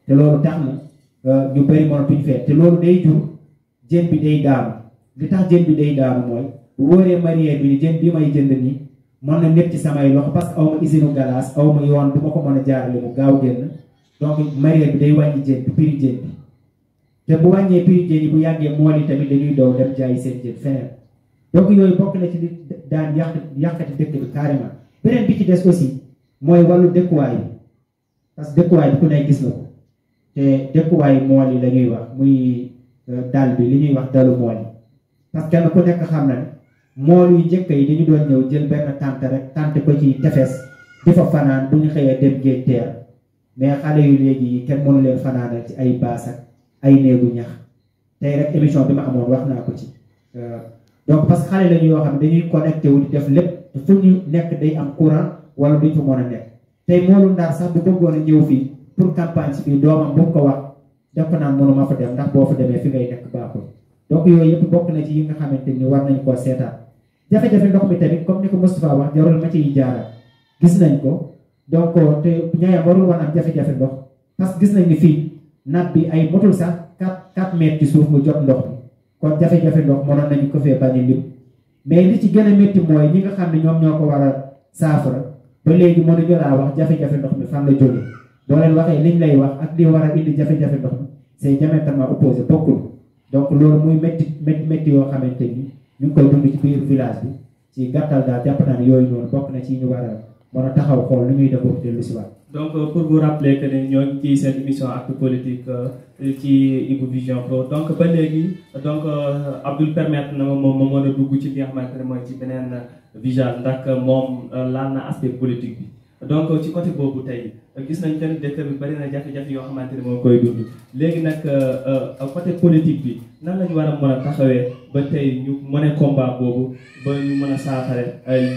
te loolu tax na ñu bëri mënatuñ fee te loolu day jur jën bi day daanu li tax jën bi day daanu mooy bu wóoree mareyeur bi ni jën bi may jënd nii mën na nekk ci samay loxo parce que aw ma usine glace aw ma yoon bu ma ko mën a jaarale mu gaaw génn donc mareyeur bi day wàññi jën bi prix jën bi te bu wàññee prix jën yi bu yàggee mool yi tamit dañuy daw dem jaayi seen jën feneen donc yooyu bokk na ci li daan yàqati dëkk bi carrément beneen bi ci des aussi mooy wàllu dëkkuwaay bi parce que dëkkuwaay bi ku ne gis na ko te dëkkuwaay mool yi la ñuy wax muy dal bi li ñuy wax dalu mool yi parce que kenn ku nekk xam na ne mool yu njëkk yi dañu doon ñëw jël benn tànt rek tànt ko ci tefes di fa fanaan bu ñu xëyee dem géej teer mais xale yu léegi yi kenn mënu leen fanaanal ci ay baas ak ay néegu ñax tey rek émission bi ma amoon wax naa ko ci donc parce que xale lañu yoo xam ne dañuy connecté wu di def lépp fu ñu nekk day am courant wala duñ fa mën a nekk tey moolu Ndar sax bu bëggoon a ñëw fii pour campagne si fii doomam bu ko wax def ko naan mënu ma fa dem ndax boo fa demee fi ngay nekk baaxul donc yooyu yëpp bokk na ci yi nga xamante ni war nañ koo seetaan jafe-jafe ndox mi tamit comme ni ko Moustapha wax jarul ma ciy jaaraat gis nañ ko donc te ñaayam warul woon am jafe-jafe ndox parce que gis nañ ni fii naat bi ay motul sax 4 mètres ci suuf mu jot ndox bi kon jafe-jafe ndox mënoon nañu ko fee bañ a lim mais li ci gën a métti mooy ñi nga xam ne ñoom ñoo ko war a saafara ba léegi mënuñu laa wax jafe-jafe ndox mi fan la jóge boo leen waxee liñ lay wax ak li war a indi jafe-jafe ndox mi c'est diamétralement opposé bokkul donc loolu muy métti yoo xamante ni ñu ngi koy dund ci biir village bi ci gàttal daal jàpp naa ne yooyu noonu bokk na ci ñu war a mën a taxaw xool lu ñuy def boobu dellu si waat. donc pour vous rappeler que ne ñoo ngi ci seen émission actu politique ci Ibu Vision Pro donc ba léegi donc Abdoul permettre na moom moo mën a dugg ci li nga xamante ne mooy ci beneen visage ndax moom laal na aspect politique bi donc ci côté boobu tey gis nañ que dëkk bi bari na jafe-jafe yoo xamante ne moo koy dund léegi nag côté politique bi nan la ñu war a mën a taxawee ba tey ñu mën a combat boobu ba ñu mën a saafare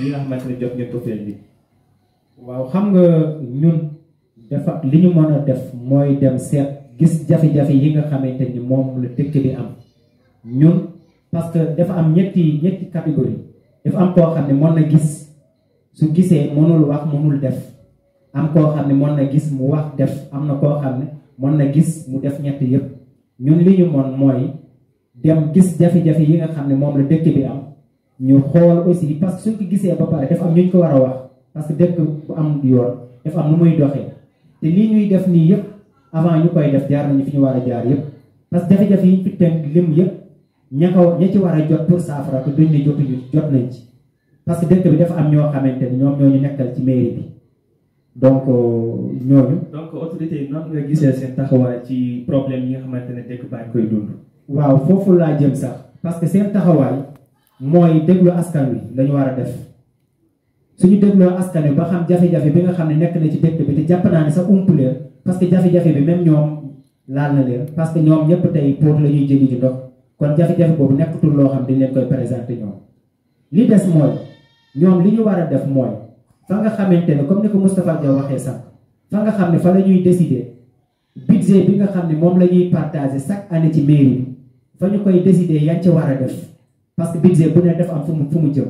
yi nga xamante ne jot ngeen ko feel bi waaw xam nga ñun dafa li ñu mën a def mooy dem seet gis jafe-jafe yi nga xamante ni moom la dëkk bi am ñun parce que dafa am ñetti catégorie dafa am koo xam ne mën na gis su gisee mënul wax mënul def am koo xam ne mën na gis mu wax def am na koo xam ne mën na gis mu def ñett yëpp ñun li ñu mën mooy dem gis jafe-jafe yi nga xam ne moom la dëkk bi am ñu xool aussi parce que suñ ko gisee ba pare dafa am ñu ko war a wax parce que dëkk bu am yoon dafa am nu muy doxee te lii ñuy def nii yëpp avant ñu koy def jaar nañu fi ñu war a jaar yëpp parce que jafe-jafe yi ñu fi tënk lim yëpp ña ci war a jot pour saafara ko duñ ne jot nañ ci parce que dëkk bi dafa am ñoo xamante ni ñoom ñoo ñu nekkal ci mairie bi donc ñooñu. donc autorité yi nan nga gisee seen taxawaay ci problème yi nga xamante ne dëkk baa ngi koy dund. waaw foofu laa jëm sax parce que seen taxawaay mooy déglu askan wi lañu war a def suñu dégloo askan wi ba xam jafe-jafe bi nga xam ne nekk na ci dëkk bi te jàpp naa ne sax leen parce que jafe-jafe bi même ñoom laal na leen parce que ñoom ñëpp tey pour la ñuy jëli ji ndox kon jafe-jafe boobu nekkatul loo xam dañ leen koy présenté ñoom li des mooy ñoom li ñu war a def mooy fa nga xamante ne comme ni ko Moustapha Dia waxee sax fa nga xam ne fa la ñuy décider budget bi nga xam ne moom la ñuy partager chaque année ci mairie bi fa ñu koy décider yan ca war a def parce que budget bu ne def am fu mu jëm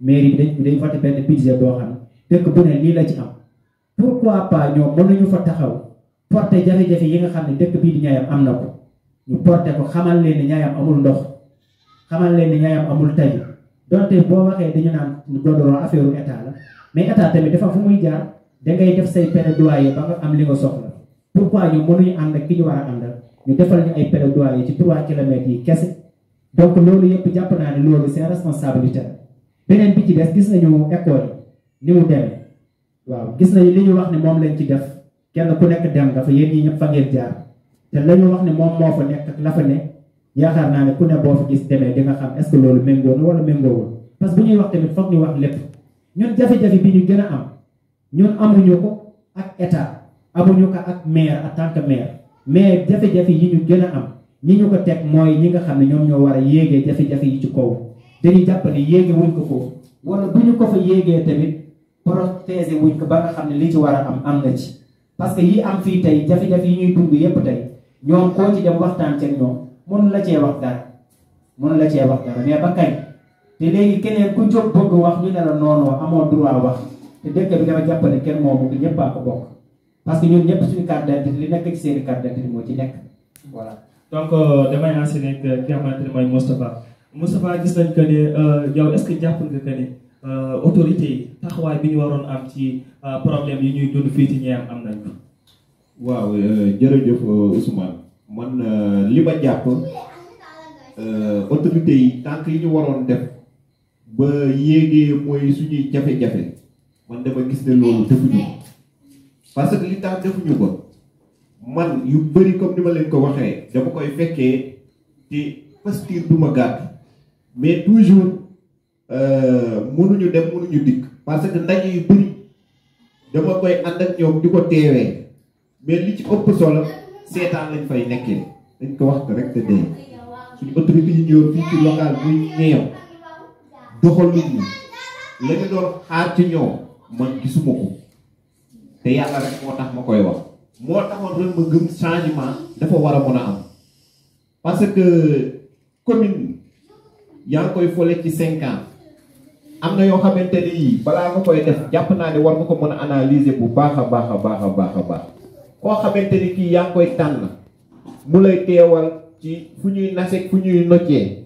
mairie bi dañ voté benn budget boo xam ne dëkk bu ne lii la ci am pourquoi pas ñoom mën nañu fa taxaw porter jafe-jafe yi nga xam ne dëkk bii di Niayam am na ko ñu porter ko xamal leen ni Niayam amul ndox xamal leen ni Niayam amul tali donte boo waxee dañu naan goudron affaire état la mais état tamit dafa fu muy jaar da ngay def say plaidoyer ba nga am li nga soxla pourquoi ñoom mënuñu ànd ak ki ñu war a àndal ñu defal ñu ay plaidoyer ci 3 kilomètres yi kese donc loolu yëpp jàpp naa ne loolu c'est responsabilité la beneen bi ci des gis nañu école ni mu demee waaw gis nañu li ñu wax ne moom lañ ci def kenn ku nekk dem nga fa yéen ñi ñëpp fa ngeen jaar te la ñu wax ne moom moo fa nekk ak la fa ne yaakaar naa ne ku ne boo fa gis demee di nga xam est-ce que loolu méngoo na wala méngoowul parce que bu ñuy wax tamit foog ñu wax lépp ñun jafe-jafe bi ñu gën a am ñun amuñu ko ak état amuñu ko ak maire en tant que maire mais jafe-jafe yi ñu gën a am ñi ñu ko teg mooy ñi nga xam ne ñoom ñoo war a yéegee jafe-jafe yi ci kaw dañuy jàpp ne yéege wuñ ko foofu wala bu ñu ko fa yéegee tamit protéger wuñ ko ba nga xam ne li ci war a am na ci parce que yi am fii tey jafe-jafe yi ñuy dund yépp tey ñoom koo ci dem waxtaan ceeg ñoom mënu la cee wax dara mais ba kañ te léegi keneen ku jóg bëgg wax ñu ne la noonu amoo droit wax te dëkk bi dama jàpp ne kenn moomu ko ñëpp a ko bokk parce que ñun ñëpp suñu carte d'identité li nekk ci seeni carte d'identité moo ci nekk voilà. donc damay enseigner ak ki nga xamante ne mooy Moustapha gis nañ que ne yow est-ce que jàpp nga que ne autorité yi taxawaay bi ñu waroon am ci problème yi ñuy dund fii ci Niayam am nañ ko. waaw jërëjëf Ousmane man li ma jàpp autorité yi tànk yi ñu waroon def ba yéegee mooy suñuy jafe-jafe man dama gis ne loolu defuñu parce que li tax defuñu ko man yu bëri comme ni ma leen ko waxee dama koy fekkee ci posture du ma gàtt mais toujours mënuñu dem mënuñu dikk parce que ndaje yu bëri dama koy ànd ak ñoom di ko teewee mais li ci ëpp solo seetaan lañ fay nekkee dañ ko wax rek te dee suñu autorité yi ñëw fii ci local muy Niayam doxaluñ ñu la ñu doon xaar ci ñoom man gisuma ko te yàlla rek moo tax ma koy wax moo taxoon ren ma gëm changement dafa war a mën a am parce que commune yaa ngi koy fole ci 5 ans am na yoo xamante ni yii balaa nga koy def jàpp naa ne war nga ko mën a analyser bu baax a baax a baax a baax a baax koo xamante ni kii yaa ngi koy tànn mu lay teewal ci fu ñuy naseeg fu ñuy noccee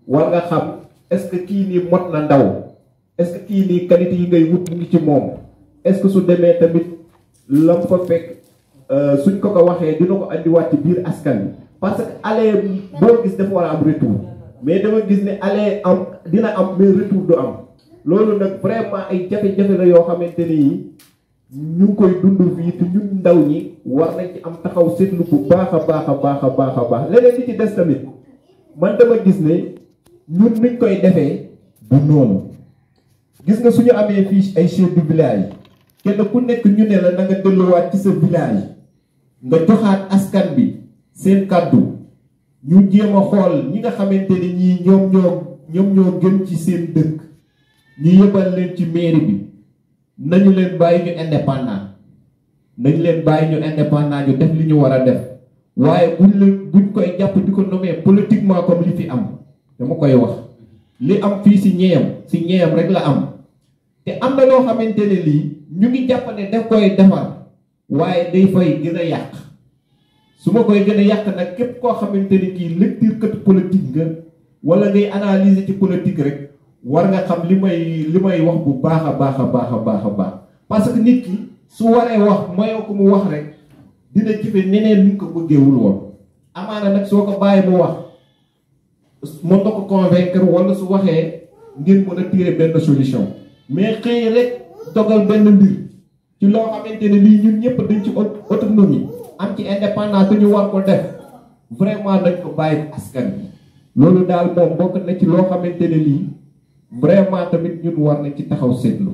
war nga xam est-ce que kii nii mot na ndaw est-ce que kii nii qualité yi ngay wut mu ngi ci moom est-ce que su demee tamit lam fa fekk suñ ko ko waxee dina ko andiwaat ci biir askan bi parce que aller boo gis dafa war a am retour mais dama gis ne aller am dina am mais retour du am loolu nag vraiment ay jafe-jafe la yoo xamante ni ñu ngi koy dund fii te ñun ndaw ñi war nañ ci am taxaw seetlu bu baax a baax a baax a baax a baax leneen li ci des tamit man dama gis ne ñun niñ koy defee du noonu gis nga suñu amee fii ay chef de village kenn ku nekk ñu ne la na nga delluwaat ci sa village nga joxaat askan bi seen kàddu ñu jéem a xool ñi nga xamante ni ñii ñoom ñoo gën ci seen dëkk ñu yëbal leen ci mairie bi nañu leen bàyyi ñu indépendant ñu def li ñu war a def waaye buñ koy jàpp di ko nommer politiquement comme li fi am dama koy wax li am fii si ñeem rek la am te am na loo xamante ne lii ñu ngi jàpp ne daf koy defar waaye day fay gën a yàq su ma koy gën a yàq nag képp koo xamante ne kii lecture kat politique nga wala ngay analyser ci politique rek war nga xam li may wax bu baax a baax a baax a baax a baax parce que nit ki su waree wax mayoo ko mu wax rek dina jëfe neneen ni ko bëggeewul woon amaana nag soo ko bàyyi mu wax mën nga ko convaincre wala su waxee ngeen mën a tirer benn solution mais xëy rek dogal benn mbir ci loo xamante ne lii ñun ñëpp dañ ci autonomie am ci indépendance te ñu war ko def vraiment dañ ko bàyyi askan bi loolu daal moom bokk na ci loo xamante ne lii vraiment tamit ñun war na ci taxaw seetlu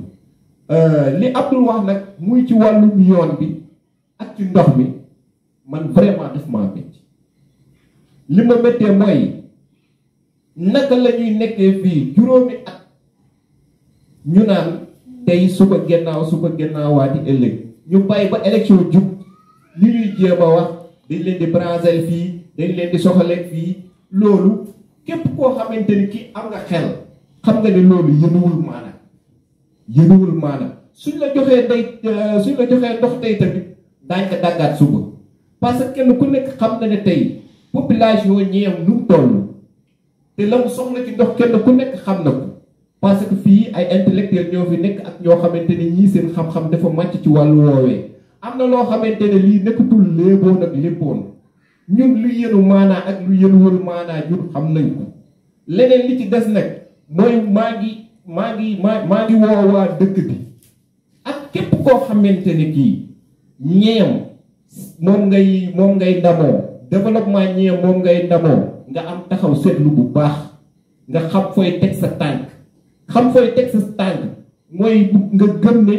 li Abdoul wax nag muy ci wàllum yoon bi ak ci ndox mi man vraiment daf maa métti li ma méttee mooy naka la ñuy nekkee fii juróomi at ñu naan tey suba gennaawaati ëllëg ñu bàyyi ba élection jub li ñuy jéem a wax dañ leen di brancher fii dañ leen di soxaleeg fii loolu képp koo xamante ni kii am nga xel xam nga ne loolu yënuwul maanaam suñ la joxee ndox tey tamit daañ ko daggaat suba parce que kenn ku nekk xam na ne tey population ñeem nu mu toll te la mu soxla ci ndox kenn ku nekk xam na ko parce que fii ay intellectuel ñoo fi nekk ak ñoo xamante ne ñii seen xam-xam dafa màcc ci wàllu woowee am na loo xamante ne lii nekkatul léeboon ak léppoon ñun lu yenu maanaa ak lu yenuwul maanaa ñun xam nañ ko leneen li ci des nag mooy maa ngi woowaa dëkk bi ak képp koo xamante ne kii ñeem moom ngay ndamoo développement ñeem moom ngay ndamoo nga am taxaw seetlu bu baax nga xam fooy teg sa tànk mooy nga gëm ne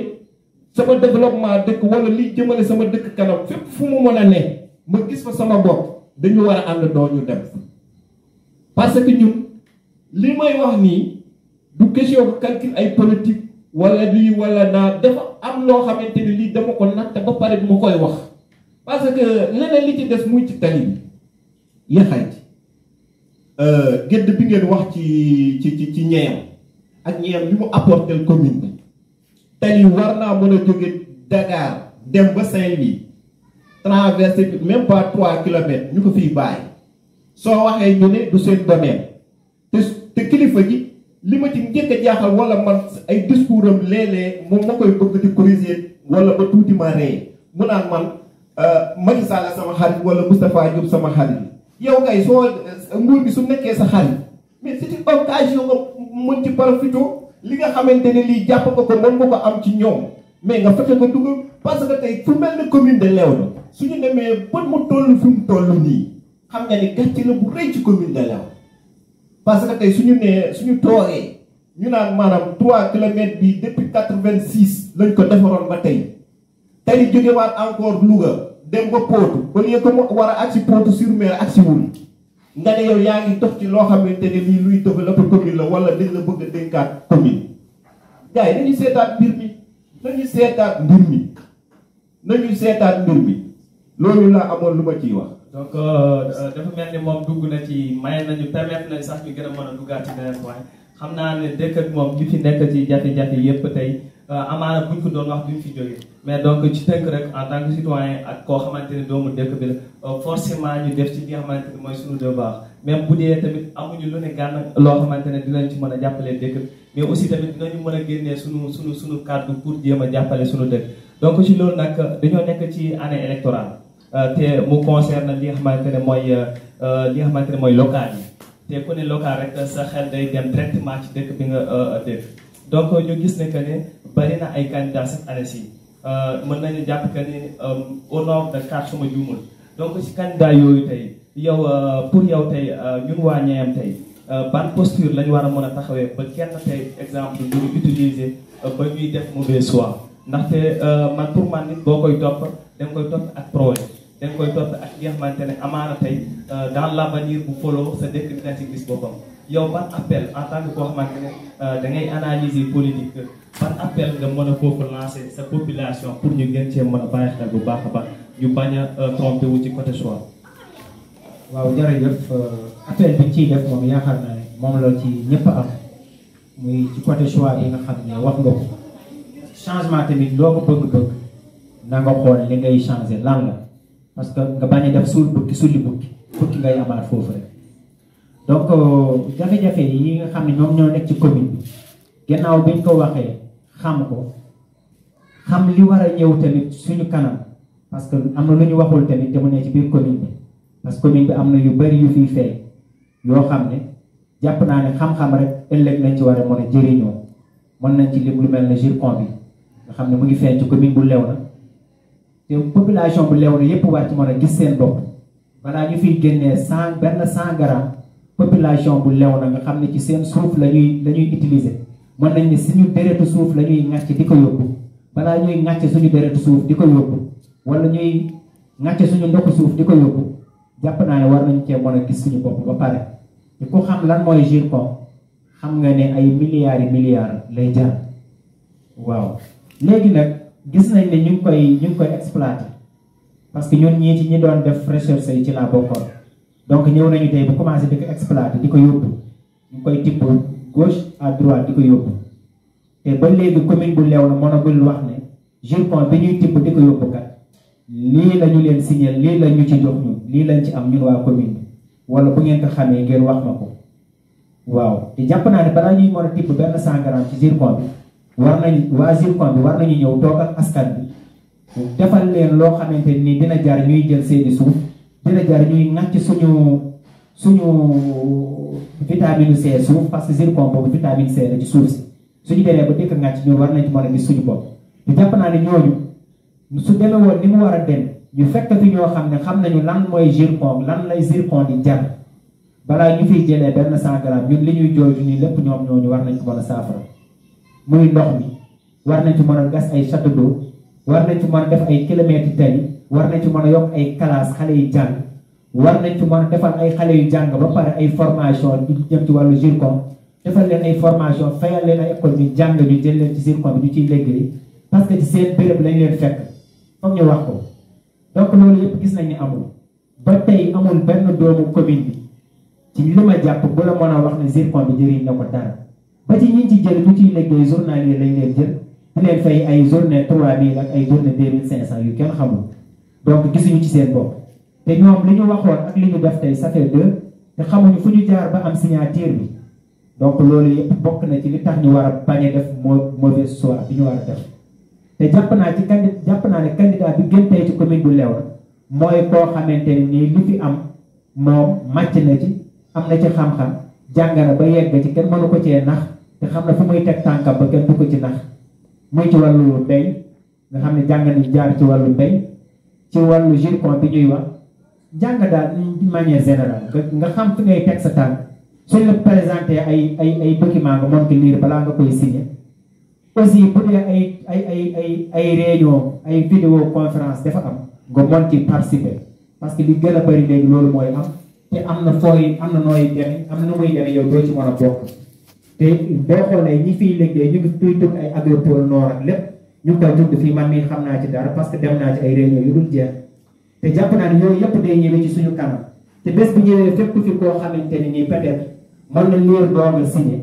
sama développement dëkk wala liy jëmale sama dëkk kanam fépp fu mu mën a ne ma gis fa sama bopp dañu war a ànd doo ñu dem parce que ñun li may wax nii du question ko calcul ay politique wala lii wala naa dafa am loo xamante ni lii dama ko natt ba pare bu ma koy wax parce que leneen li ci des muy ci tali bi yaxayti gëdd bi ngeen wax ci ñeem ak ñeem li mu apporter commune bi tali war naa mën a jóge Dakar dem ba Saint-Louis traversé même pas 3 kilomètres ñu ko fiy bàyyi soo waxee ñu ne du seen domaine te kilifa gi li ma ci njëkk a jaaxal wala man ay discours am léeg-léeg moom ma koy bëgg di corriger wala ba tuuti ma ree mu naan man Macky Sall sama xarit wala Moustapha Diop sama xarit yow kay soo nguur gi su nekkee sa xarit mais c'est une occasion nga mën ci profité li nga xamante ne lii jàpp nga ko mën nga ko am ci ñoom mais nga fexe nga dugal parce que tey fu mel ne commune de Léona suñu demee bët mu toll fi mu toll nii xam nga ni gàcce la bu rëy ci commune de Léona parce que tey suñu toogee ñu naan maanaam 3 kilomètres bi depuis 86 lañ ko defaroon ba tey tey jógewaat encore Louga dem ba Potou au lieu que mu war a agsi Potou sur Mer agsi wul nga ne yow yaa ngi dox ci loo xamante ne lii luy développer commune la wala dañ la bëgg a dénkaat commune gars yi nañu seetaat mbir mi loolu laa amoon lu ma ciy wax. donc dafa mel ni moom dugg na ci may nañu permettre nañ sax ñu gën a mën a duggaat ci beneen point xam naa ne dëkk ak moom li fi nekk ci jafe-jafe yépp tey amaana buñ ko doon wax duñ fi jógee mais donc ci tënk rek en tant que citoyen ak koo xamante ne doomu dëkk bi la forcément ñu def ci li nga xamante ne mooy suñu devoir même bu dee tamit amuñu lu ne gànn loo xamante ne dinañ ci mën a jàppale dëkk bi mais aussi tamit dinañu mën a génnee suñu kàddu pour jéem a jàppale suñu dëkk donc ci loolu nag dañoo nekk ci année électorale te mu concerne li nga xamante ne mooy local yi te ku ne local rek sa xel day dem directement ci dëkk bi nga dëkk donc ñu gis ne que ne bari na ay candidats cette année ci mën nañu jàpp que ni au nombre de 4 suma juumul donc ci candidat yooyu tey yow pour yow tey ñun waa Niayam tey ban posture lañu war a mën a taxawee ba kenn tey exemple du ñu utiliser ba ñuy def mauvais choix ndaxte man pour man nit boo koy topp da nga koy topp ak projet da nga koy topp ak li nga xamante ne amaana tey dans l'avenir bu follow sa dëkk dina ci gis boppam yow ban appel en tant que koo xamante ne da ngay analyser politique ban appel nga mën a foofu lancer sa population pour ñu gën cee mën a bàyyi xel bu baax a baax ñu bañ a trompé wu ci côté choix. waaw jërëjëf appel bi ciy def moom yaakaar naa ne moom la ci ñëpp am muy ci côté choix bi nga xam ne wax nga ko changement tamit loo ko bëgg-bëgg na nga xool li ngay changer lan la parce que nga bañ a def suul bukki sulli bukki ngay amaat foofu rek donc jafe-jafe yi nga xam ne ñoom ñoo nekk ci commune bi gannaaw biñ ko waxee xam ko xam li war a ñëw tamit suñu kanam parce que am na lu ñu waxul tamit te mu ne ci biir commune bi parce que commune bi am na yu bari yu fiy feeñ yoo xam ne jàpp naa ne xam-xam rek ëllëg nañ ci war a mën a jëriñoo mën nañ ci lim lu mel ne Zircon bi nga xam ne mu ngi feeñ ci commune bu Léona te population bu Léona yépp war ci mën a gis seen bopp balaa ñu fiy génnee 100 grammes population bu Léona nga xam ne ci seen suuf la ñuy utiliser mën nañ ne suñu déretu suuf la ñuy ŋàcc di ko yóbbu balaa ñuy ŋàcc suñu déretu suuf di ko yóbbu wala ñuy ŋàcc suñu ndoxu suuf di ko yóbbu jàpp naa ne war nañ cee mën a gis suñu bopp ba pare te ku xam lan mooy Zircon xam nga ne ay milliards lay jar waaw léegi nag gis nañ ne ñu ngi koy exploiter parce que ñun ñii ci ñi doon def recherche yi ci laa bokkoon donc ñëw nañu tey bu commencé di ko exploiter di ko yóbbu ñu koy tibb gauche à droite di ko yóbbu te ba léegi commune bu Léona mënagul wax ne Zircon bi ñuy tibb di ko yóbbu kat lii la ñu leen signé lii la ñu ci jox ñun lii lañ ci am ñun waa commune bi wala bu ngeen ko xamee ngeen wax ma ko waaw te jàpp naa ne balaa ñuy mën a tibb benn 100 grammes ci Zircon bi waa Zircon bi war nañu ñëw toog ak askan bi defal leen loo xamante ni dina jar ñuy jël seeni suuf dina jar ñuy ŋàcc suñu vitamine C suuf parce que Zircon boobu vitamine C la ci suuf si suñu demee ba dëkk ŋàcc ñun war nañ ci mën a gis suñu bopp te jàpp naa ne ñooñu su demee woon ni mu war a dem ñu fekk fi ñoo xam ne xam nañu lan mooy Zircon lan lay Zircon di jar balaa ñu fiy jëlee benn 100 grammes ñun li ñuy jooytu nii lépp ñoom ñooñu war nañ ko mën a saafara muy ndox mi war nañ ci mën a gas ay château d'eau war nañ ci mën a def ay kilomètres tali war nañ ci mën a yokk ay classe xale yi jàng war nañ ci mën a defal ay xale yu jàng ba pare ay formation di jëm ci wàllu Zircon defal leen ay formation fayal leen ay école ñu jàng ñu jël leen ci Zircon bi ñu ciy liggéey parce que ci seen béréb lañ leen fekk foog ñu wax ko donc loolu yëpp gis nañ ni amul ba tey amul benn doomu commune bi ci li ma jàpp bu la mën a wax ne Zircon bi jëriñ na ko dara ba ci ñi ci jël ñu ciy liggéey journalier lañ leen jël di leen fay ay journée 3000 ak ay journée 2500 yu kenn xamul donc gisuñu ci seen bopp te ñoom li ñu waxoon ak li ñu def tey ça fait 2 te xamuñu fu ñu jaar ba am signature bi donc loolu yëpp bokk na ci li tax ñu war a bañ a def mauvais choix bi ñu war a def te jàpp naa ne candidat bi gën tey ci commune bu Léona mooy koo xamante ne nii li fi am moom màcc na ci am na ci xam-xam jàng na ba yegg ci kenn mënu ko cee nax te xam na fu muy teg tànkam ba kenn du ko ci nax muy ci wàllu mbéy nga xam ne jàng nañu jaar ci wàllu mbéy ci wàllu Zircon bi ñuy wax jàng daal d'une manière générale nga xam fi ngay teg sa tànk suñ la présenté ay document nga mën ko lire balaa nga koy signé aussi bu dee ay réunion ay vidéo conférence dafa am nga mën ci participer parce que li gën a bëri léegi loolu mooy am te am na nooy demee am na nu muy demee yow doo ci mën a bokk te boo xoolee ñi fiy liggéey ñu ngi tuy tudd ay agropole nord ak lépp ñu ngi koy tudd fii man mii xam naa ci dara parce que dem naa ci ay réunion yu dul jeex te jàpp naa ne yooyu yëpp day ñëwee ci suñu kanam te bés bu ñëwee fépp fi koo xamante ne nii peut-être mën na lire doog a signé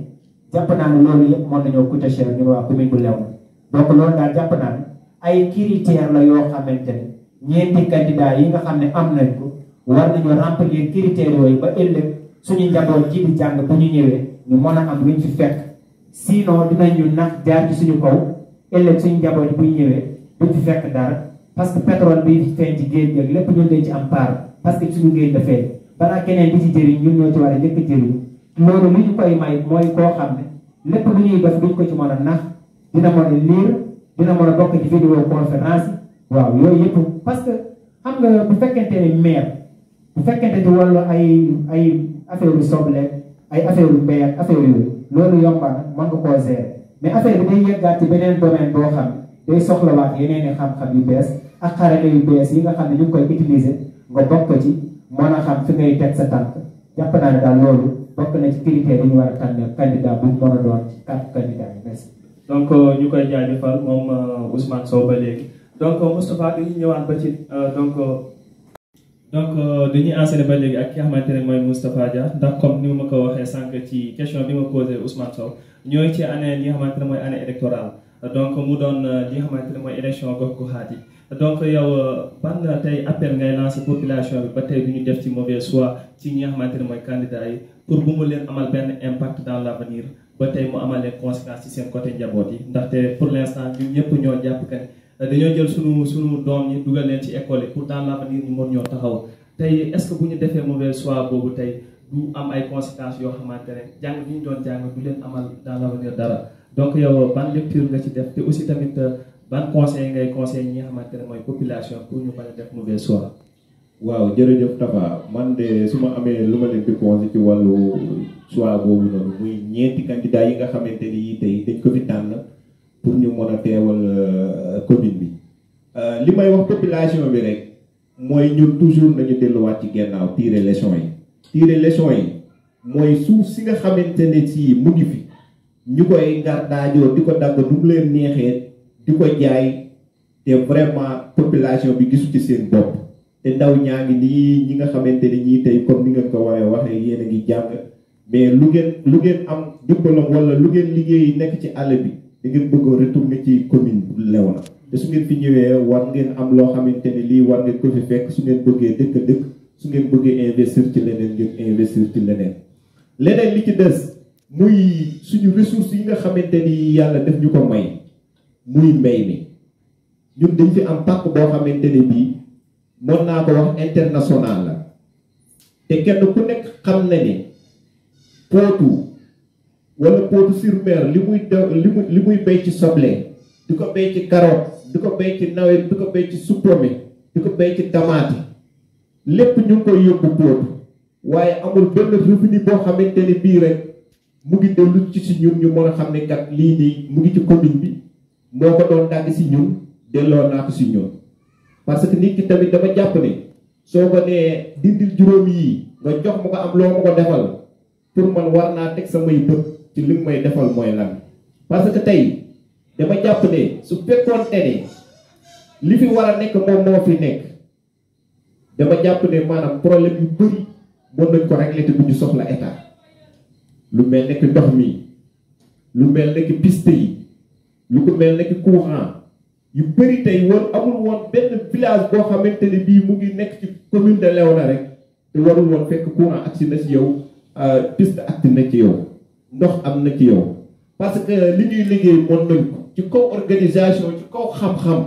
jàpp naa ne loolu yëpp mën nañoo coûter cher ñun waa commune bu Léona donc loolu daal jàpp naa ne ay critères la yoo xamante ne ñeenti candidat yi nga xam ne am nañ ko war nañoo remplir critères yooyu ba ëllëg suñu njaboot ji di jàng bu ñu ñëwee ñu mën a am luñ fi fekk sinon dinañu nax jaar ci suñu kaw ëllëg suñu njaboot bu ñu ñëwee duñ fi fekk dara parce que pétrole bi feeñ ci géej gi lépp ñun dañ ci am part parce que suñu géej dafay balaa keneen di ci jëriñ ñun ñoo ci war a njëkk jëriñ loolu li ñu koy may mooy koo xam ne lépp lu ñuy def duñ ko ci mën a nax dina mën a lire dina mën a bokk ci vidéo conférence waaw yooyu yëpp parce que xam nga bu fekkente ni maire bu fekkente ni wàllu ay affaire yu soble ay affaire yu mbéy ak affaire yooyu loolu yomba na mën nga koo gérer mais affaire bi day yeggaat ci beneen domaine boo xam ne day soxlawaat yeneen i xam-xam yu bees ak xarale yu bees yi nga xam ne ñu ngi koy utiliser nga bokk ci mën a xam fi ngay teg sa tànk jàpp naa ne daal loolu bokk na ci critères yi ñu war a tànn candidat bu mën a doon ci 4 candidats yi merci. donc ñu koy jaajëfal moom Ousmane Sow ba léegi donc Moustapha dañuy ñëwaat ba ci donc donc dañuy enseigné ba léegi ak ki nga xamante ne mooy Moustapha Dia ndax comme ni ma ko waxee sànq ci question bi ma posé Ousmane Sow ñooy ci année li nga xamante ne mooy année électorale donc mu doon li nga xamante ne mooy élection gox-goxaat yi donc yow ban tey appel ngay lancé population bi ba tey du ñu def ci mauvais choix ci ñi nga xamante ne mooy candidat yi pour bu mu leen amal benn impact dans l' avenir ba tey mu amal leen conséquence ci seen côté njaboot yi ndaxte pour l' instant ñun ñëpp ñoo jàpp que dañoo jël sunu doom ñi dugal leen ci école yi pour dans l' avenir ñu mën ñoo taxaw tey est ce que bu ñu defee mauvais choix boobu tey du am ay conséquences yoo xamante ne jàng bi ñu doon jàng du leen amal dans l' avenir dara donc yow ban lecture nga ci def te aussi tamit ban conseil ngay conseil ñi nga xamante ne mooy population pour ñu bañ a def mauvais choix. waaw jërëjëf Tafa man de su ma amee lu ma leen di conseil ci wàllu choix boobu noonu muy ñeenti candidats yi nga xamante ni yii tey dañ ko fi tànn pour ñu mën a teewal commune bi li may wax population bi rek mooy ñun toujours nañu delluwaat ci gennaaw tirer leçon yi mooy suuf si nga xamante ne si mu ngi fi ñu koy ngar daajoo di ko dagg nu mu leen neexee di ko jaay te vraiment population bi gisu ci seen bopp te ndaw ñaa ngi nii ñi nga xamante ne ñii tey comme ni nga ko waxee yéen a ngi jàng mais lu ngeen am diplôme wala lu ngeen liggéey nekk ci àll bi da ngeen bëgg a retourner ci commune bu Léona te su ngeen fi ñëwee war ngeen am loo xamante ne lii war ngeen ko fi fekk su ngeen bëggee dëkk su ngeen bëggee investir ci leneen ngeen investir ci leneen li ci des muy suñu ressources yi nga xamante ni yàlla def ñu ko may muy mbay mi ñun dañ fi am pàcc boo xamante ne bii mën naa ko wax international la te kenn ku nekk xam na ne Potou-sur-Mer li muy béy ci soble di ko béy ci carotte di ko béy ci nawet di ko béy ci suppome di ko béy ci tamaate lépp ñu ngi koy yóbbu Potou waaye amul benn revenu boo xamante ne bii rek mu ngi dellu ci si ñun ñu mën a xam ne kat lii nii mu ngi ci commune bi moo ko doon dagg si ñun delloo naa ko si ñun parce que nit ki tamit dama jàpp ne soo ko nee dindil juróom yii nga jox ma ko am loo ma ko defal pour man war naa teg samay bët ci li may defal mooy lan parce que tey dama jàpp ne su fekkoon ne li fi war a nekk moom moo fi nekk dama jàpp ne maanaam problème yu bëri mën nañ ko régler te duñu soxla état lu mel nekk ndox mi lu mel nekk piste yi lu ko mel nekk courant yu bëri tey war amul woon benn village boo xamante ne bii mu ngi nekk ci commune de Léona rek te warul woon fekk courant agsi na ci yow piste agsi na ci yow ndox am na ci yow parce que li ñuy liggéey mën nañ ko ci kaw organisation ci kaw xam-xam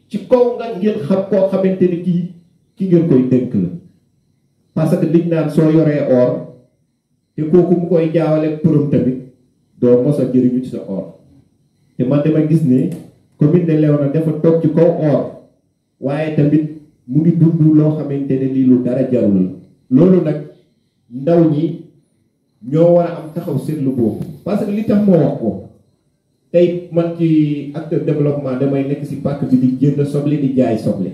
ci kaw nga ngeen xam koo xamante ni ki ngeen koy dénk la parce que liñ naan soo yoree or te kooku mu koy jaawale përëm tamit doo mos a jëriñu ci sa or te man dama gis ne commune de Léona dafa toog ci kaw or waaye tamit mu ngi dund loo xamante ne lii lu dara jarul loolu nag ndaw ñi ñoo war a am taxaw seetlu boobu parce que li tax moo wax ko tey man ci acteur développement damay nekk si pàcc bi di jënd soble di jaay soble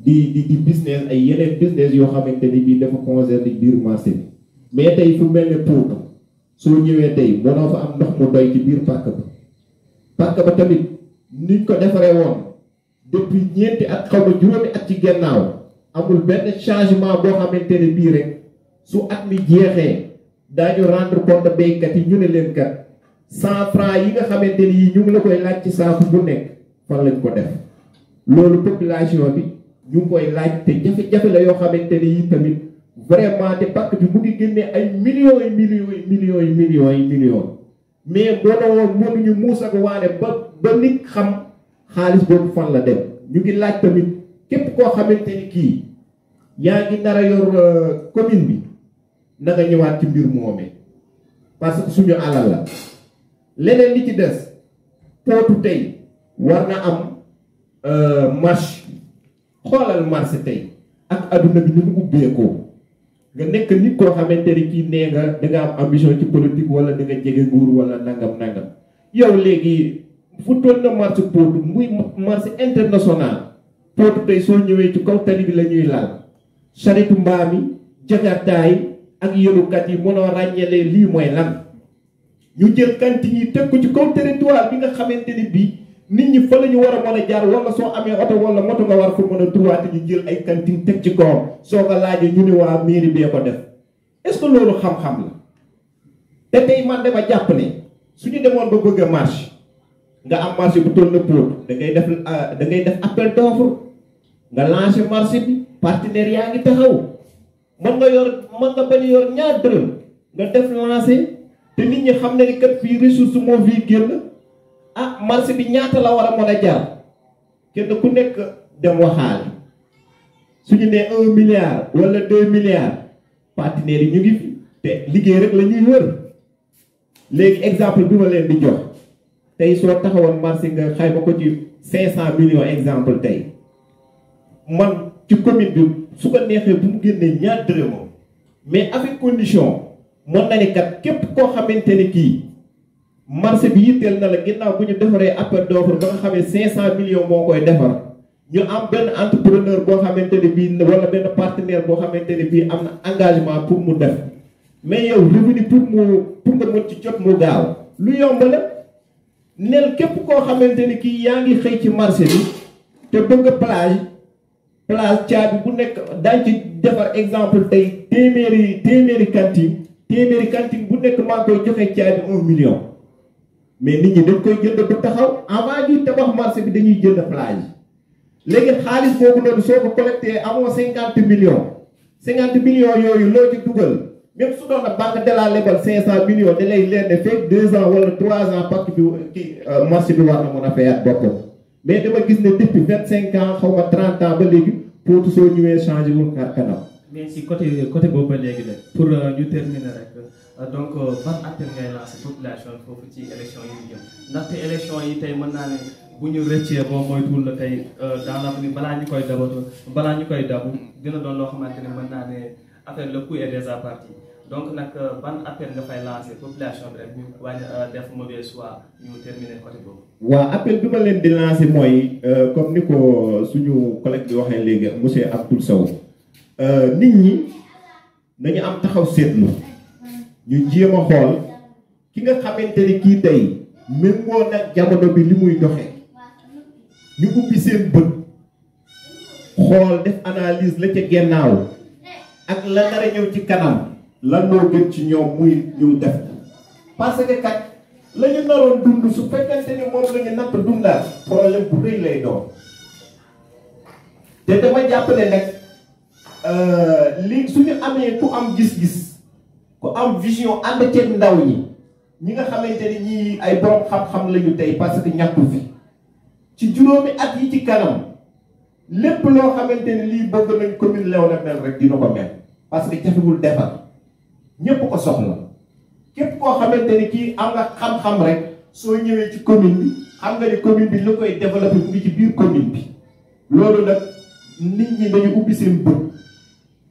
di business ay yeneen business yoo xamante ni bii dafa concerné biir marché bi mais tey fu mel ne Potou soo ñëwee tey mënoo fa am ndox mu doy ci biir pàcc ba tamit niñ ko defaree woon depuis ñeenti at xaw ma juróomi at ci gannaaw amul benn changement boo xamante ne bii rek su at mi jeexee daañu rendre compte béykat yi ñu ne leen kat 100 francs yi nga xamante ni yi ñu ngi la koy laaj ci saaku bu nekk fan lañ ko def loolu population bi ñu ngi koy laaj te jafe-jafe la yoo xamante ni yi tamit vraiment te pàcc bi mu ngi génnee ay millions mais mënuñu muus ak waane ba nit xam xaalis boobu fan la dem ñu ngi laaj tamit képp koo xamante ni kii yaa ngi nar a yor commune bi na nga ñëwaat ci mbir moomee parce que suñu alal la leneen li ci des Potou tey war na am marché xoolal marché tey ak adduna bi ñu mu ubbeekoo nga nekk nit koo xamante ni kii nee nga da nga am ambition ci politique wala da nga jege nguur wala nangam yow léegi fu toll na marché Potou muy marché international Potou tey soo ñëwee ci kaw tali bi la ñuy laal saretu mbaam yi jakartaay ak yenukat yi mënoo ràññelee lii mooy lan ñu jël cantine yi teg ko ci kaw territoire bi nga xamante ni bii nit ñi fa la ñu war a mën a jaar wala soo amee oto wala moto nga war ko mën a droite ñu jël ay cantine teg ci kawam soo ko laajee ñu ne waa mairie bee ko def est-ce que loolu xam-xam la te tey man dama jàpp ne suñu demoon ba bëgg a marché nga am marché bu toll na Pout da ngay def appel d'offre nga lancé marché bi partenaire yaa ngi taxaw mën nga bañ yor ñaar dërëm nga def lancé te nit ñi xam ne ni kat fii ressource moo fii génn marché bi ñaata la war a mën a jaar kenn ku nekk dem waxaale suñu nee 1 milliard wala 2 milliards partenaires yi ñu ngi fi te liggéey rek la ñuy wër léegi exemple bi ma leen di jox tey soo taxawoon marché nga xayma ko ci 500 millions exemple tey man ci commune bi su ko neexee bu mu génnee ñaar dërëmam mais avec condition mën na ni kat képp koo xamante ni kii marché bi yitteel na la ginnaaw bu ñu defaree appel d'offre ba nga xamee 500 millions moo koy defar ñu am benn entrepreneur boo xamante ne bii wala benn partenaire boo xamante ne bii am na engagement pour mu def mais yow revenu pour nga mën ci jot mu gaaw lu yomb la nel képp koo xamante ni kii yaa ngi xëy ci marché bi te bëgg plage caabi bu nekk daañu ci defar exemple tey téeméeri cantine bu nekk maa ngi koy joxe caabi 1 million mais nit ñi dañ koy jënd bu taxaw avant ñuy tabax marché bi dañuy jënd plage léegi xaalis boobu noonu soo ko collecté amoo 50 millions 50 millions yooyu loo ci dugal même su doon na banque de la lebal 500 millions da lay leen ne fekk 2 ans wala 3 ans pacte bi marché bi war na mën a fayaat boppam mais dama gis ne depuis 25 ans xaw ma 30 ans ba léegi Pout soo ñëwee changé wul kanam. mais si côté boobu ba léegi nag pour ñu terminer rek donc ban appel ngay lancer population foofu ci élection yi ñu jëm ndaxte élection yi tey mën naa ne bu ñu rëccee moom mooy tuul la tey dans l'avenir balaa ñu koy dabu dina doon loo xamante ne mën naa ne affaire le coup est déjà parti donc nag ban appel nga fay lancer population bi rek ñu wàññi def mauvais choix ñu terminer côté boobu. waaw appel bi ma leen di lancer mooy comme ni ko suñu collègue bi waxee léegi monsieur Abdoul Sow nit ñi nañu am taxaw seetlu ñu jéem a xool ki nga xamante ni kii tey méngoo nag jamono bi li muy doxee ñu ubbi seen bët xool def analyse la ca gennaaw ak la nar a ñëw ci kanam lan moo gën ci ñoom muy ñu def parce que kat la ñu naroon dund su fekkente ni moom la ñu natt dundaat problème bu rëy lay doon te dama jàpp ne nag li suñu amee ku am gis-gis ku am vision ànd ceeg ndaw ñi nga xamante ni ñii ay borom xam-xam lañu tey parce que ñàkku fi ci juróomi at yi ci kanam lépp loo xamante ni lii bëgg nañ commune Léona mel rek dina ko mel parce que jafewul defar ñépp ko soxla képp koo xamante ni kii am nga xam-xam rek soo ñëwee ci commune bi xam nga ni commune bi lu koy développé mu ngi ci biir commune bi loolu nag nit ñi dañu ubbi seen bët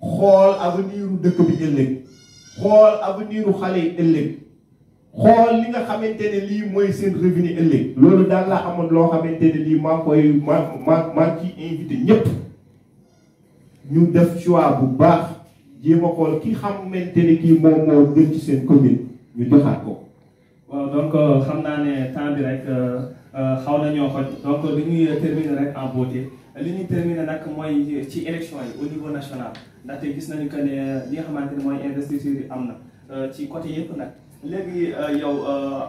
xool avenir u dëkk bi ëllëg xool avenir u xale yi ëllëg xool li nga xamante ne lii mooy seen revenu ëllëg loolu daal laa amoon loo xamante ne lii maa ciy invité ñépp ñu def choix bu baax jéem a xool ki xamante ne kii moom moo gën ci seen commune ñu joxaat ko. waaw donc xam naa ne temps bi rek xaw nañoo xoj donc li ñuy terminer rek en beauté li ñuy terminer nag mooy ci élection yi au niveau national ndaxte gis nañu que ne li nga xamante ne mooy investiture yi am na ci côté yëpp nag léegi yow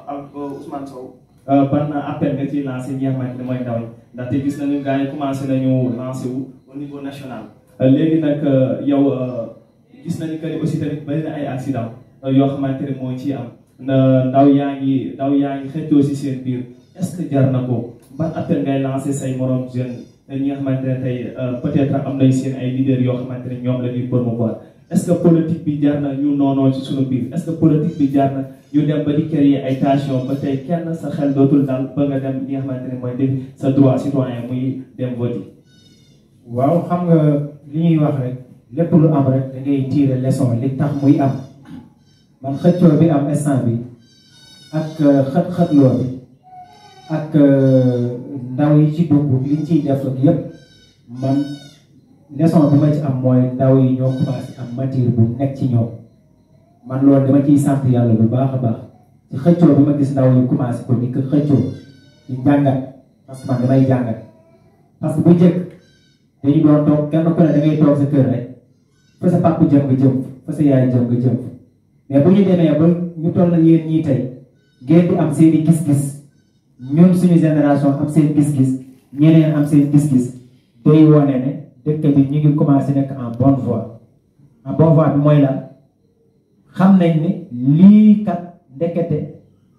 ak Ousmane Sow ban appel nga ciy lancé ñi nga xamante ne mooy ndaw yi ndaxte gis nañu gars yi commencé nañu lancé wu au niveau national léegi nag yow gis nañu que aussi tamit bari na ay accident yoo xamante ne moo ciy am ndaw yaa ngi xëccoo si seen biir est-ce que jar na ko ban appel ngay lancé say morom jeunes ñi nga xamante ne tey peut-être am nañ seen ay leaders yoo xamante ne ñoom la ñuy promouvoir est-ce que politique bi jar na ñu noonoo ci suñu biir est-ce que politique bi jar na ñu dem ba di créer ay tension ba tey kenn sa xel dootul dal ba nga dem li nga xamante ne mooy def sa droit citoyen muy dem vote yi. waaw xam nga li ñuy wax rek lépp lu am rek da ngay tirer leçon li tax muy am man xëccoo bi am instant bi ak xët-xëtloo bi ak ndaw yi ci dugg liñ ciy def ak yépp man leçon bi ma ci am mooy ndaw yi ñoo commencé am matière bu nekk ci ñoom man loolu dama ciy sant yàlla bu baax a baax ci xëccoo bi ma gis ndaw yi commencé ko di ko xëccoo ci jàngat parce que man damay jàngat parce que bu njëkk dañu doon toog kenn ku ne da ngay toog sa kër rek fa sa papa jëm nga jëm fa sa yaay jëm nga jëm mais bu ñu demee ba ñu toll na yéen ñii tey ngeen di am seen i gis-gis ñun suñu génération am seen gis-gis ñeneen am seen gis-gis day wone ne dëkk bi ñu ngi commencé nekk en bonne voie bi mooy lan xam nañ ni lii kat ndekete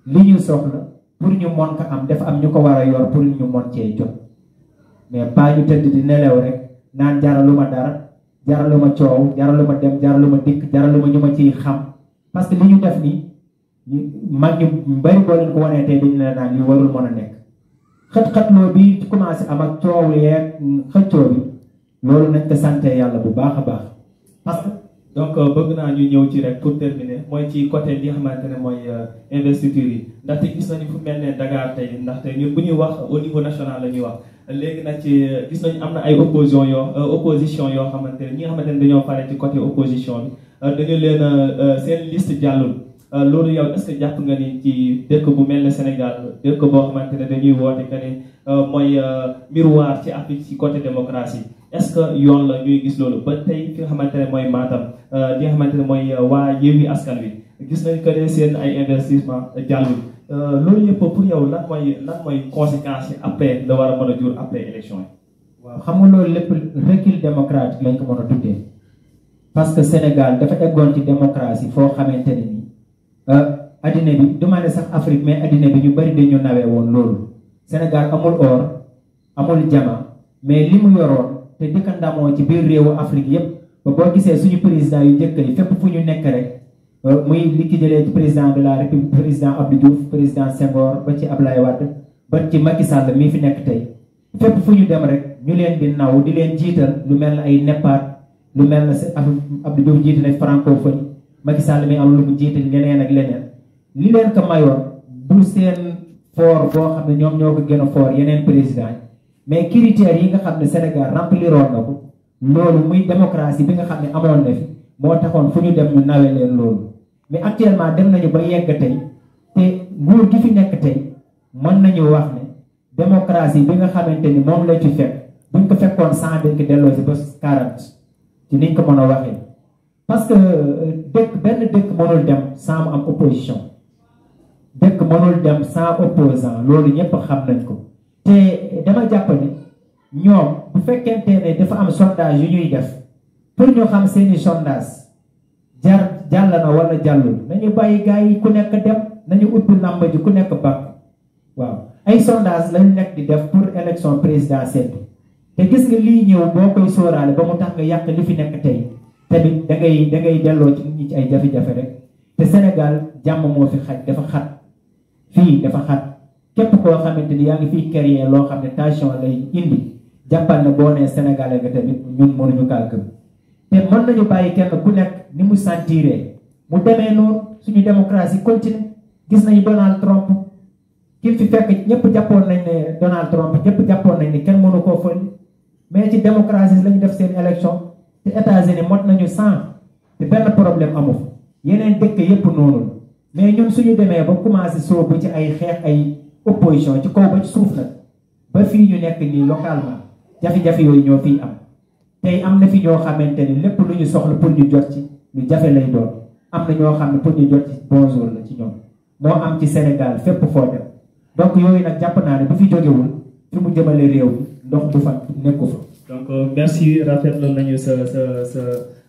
li ñu soxla pour ñu mën ko am dafa am ñu ko war a yor pour ñu mën cee jot mais pas ñu tëdd di nelew rek naan jaraluma dara jaraluma coow jaraluma dem jaraluma dikk jaraluma ñu ma ciy xam parce que li ñu def nii mag ñu bari boo leen ko wanee tey dañu la naan li warul mën a nekk xët-xëtloo bi commencé am ak coow yeeg xëccoo bi loolu nañ ko sante yàlla bu baax a baax parce que donc bëgg naa ñu ñëw ci rek pour terminer mooy ci côté li nga xamante ne mooy investiture yi ndaxte gis nañu fu mel ne Dakar tey ndaxte ñun bu ñuy wax au niveau national la ñuy wax léegi nag ci gis nañu am na ay opposition yoo xamante ne ñi nga xamante ne dañoo fare ci côté opposition bi dañu leen seen liste jàllul loolu yow est-ce que jàpp nga ni ci dëkk bu mel ne Sénégal dëkk boo xamante ne dañuy woote que ni mooy miroir ci Afrique ci côté démocratie est-ce que yoon la ñuy gis loolu ba tey fi nga xamante ne mooy Matam li nga xamante ne mooy waa Yewwi Askan Wi gis nañ que ne seen ay investissement jàllul loolu yëpp pour yow lan mooy conséquences yi après la war a mën a jur après élection yi. waaw xam nga loolu lépp recul démocratique lañ ko mën a tuddee parce que Sénégal dafa eggoon ci démocratie foo xamante ne nii addina bi du ma ne sax Afrique mais addina bi ñu bari dañu nawee woon loolu Sénégal amul or amul jama mais li mu yoroon te di ko ndamoo ci biir réewu Afrique yépp ba boo gisee suñu président yu njëkk yi fépp fu ñu nekk rek muy li ki jëlee ci président de la République président Abdou Diouf président Senghor ba ci Ablaye Wade ba ci Macky Sall mii fi nekk tey fépp fu ñu dem rek ñu leen di naw di leen jiital lu mel ne ay neppaat lu mel ne Abdou Diouf jiite na francophonie Macky Sall mi am lu mu jiital leneen ak leneen li leen ko mayoon du seen fort boo xam ne ñoom ñoo ko gën a fort yeneen président yi mais critères yi nga xam ne Sénégal rempliroon na ko loolu muy démocratie bi nga xam ne amoon na fi moo taxoon fu ñu dem ñu nawe leen loolu mais actuellement dem nañu ba yegg tey te nguur gi fi nekk tey mën nañu wax ne démocratie bi nga xamante ni moom lañ fi fekk buñ ko fekkoon 100 dañ ko delloo si ba 40 ci niñ ko mën a waxee parce que benn dëkk mënul dem sans mu am opposition dëkk mënul dem sans opposant loolu ñëpp xam nañ ko te dama jàpp ne ñoom bu fekkente ne dafa am sondage yu ñuy def pour ñu xam seeni sondage jàll na wala jàllul nañu bàyyi gars yi ku nekk dem nañu ut làmb ji ku nekk bàq waaw ay sondage lañu nekk di def pour élection présidentielle te gis nga lii ñëw boo koy sóoraale ba mu tax nga yàq li fi nekk tey tamit da ngay delloo ci ñi ci ay jafe-jafe rek te Sénégal jàmm moo fi xaj dafa xat fii dafa xat képp koo xamante ni yaa ngi fiy créer loo xam ne tension lay indi jàppal na boo nee Sénégalais nga tamit ñun mënuñu kaa gëm te mën nañu bàyyi kenn ku nekk ni mu sentiree mu demee noonu suñu démocratie continue gis nañu Donald Trump ki fi fekk ñëpp jàppoon nañ ne Donald Trump ñëpp jàppoon nañ ni kenn mënu koo fël mais ci démocratie lañu def seen élection te États-Unis mot nañu 100 te benn problème amu fa yeneen dëkk yëpp noonu mais ñun suñu demee ba commencé soobu ci ay xeex ay opposition ci kaw ba ci suuf nag ba fii ñu nekk nii localement jafe-jafe yooyu ñoo fiy am tey am na fi ñoo xamante ni lépp lu ñu soxla pour ñu jot ci lu jafe lay doon am na ñoo xam ne pour ñu jot ci bonjour la ci ñoom moo am ci Sénégal fépp foo dem donc yooyu nag jàpp naa ne bu fi jógewul fi mu jëmale réew mi ndox du fa nekku fa. donc merci rafetlu nañu sa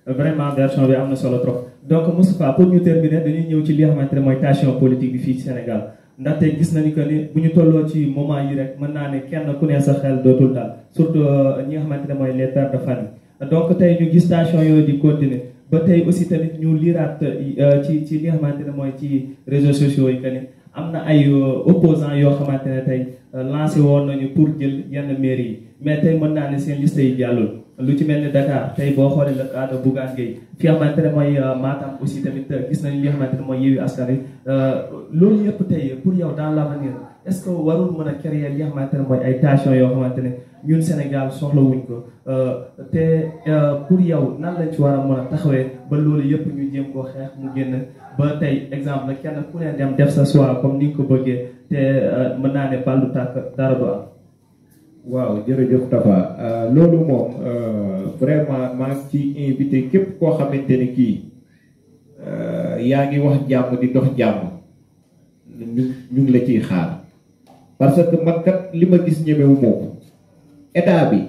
vraiment version bi am na solo trop donc Moustapha pour ñu terminer dañuy ñëw ci li nga xamante ne mooy tension politique bi fii Sénégal ndaxte gis nañu que ni bu ñu tolloo ci moment yi rek mën naa ne kenn ku ne sa xel dootul daal surtout ñi nga xamante ne mooy les pères de famille donc tey ñu gis tension yooyu di continuer ba tey aussi tamit ñu liiraat ci li nga xamante ne mooy ci réseaux sociaux yi que ni am na ay opposants yoo xamante ne tey lancé woon nañu pour jël yenn mairie yi mais tey mën naa ne seen liste yi jàllul lu ci mel ni Dakar tey boo xoolee le cas de Bougane Gueye fi nga xamante ne mooy Matam aussi tamit gis nañu li nga xamante ne mooy Yewwi Askan Wi loolu yëpp tey pour yow dans l'avenir est-ce que warul mën a créer li nga xamante ne mooy ay tensions yoo xamante ne ñun Sénégal soxlawuñ ko te pour yow nan lañ ci war a mën a taxawee ba loolu yëpp ñu jéem koo xeex mu génn ba tey exemple kenn ku ne dem def sa choix comme ni nga ko bëggee te mën naa ne baldu tàkk dara du am. waaw jërëjëf Tafa loolu moom vraiment maa ngi ci invité képp koo xamante ne kii yaa ngi wax jàmm di dox jàmm ñu ngi la ciy xaar parce que man kat li ma gis ñemewu moom état bi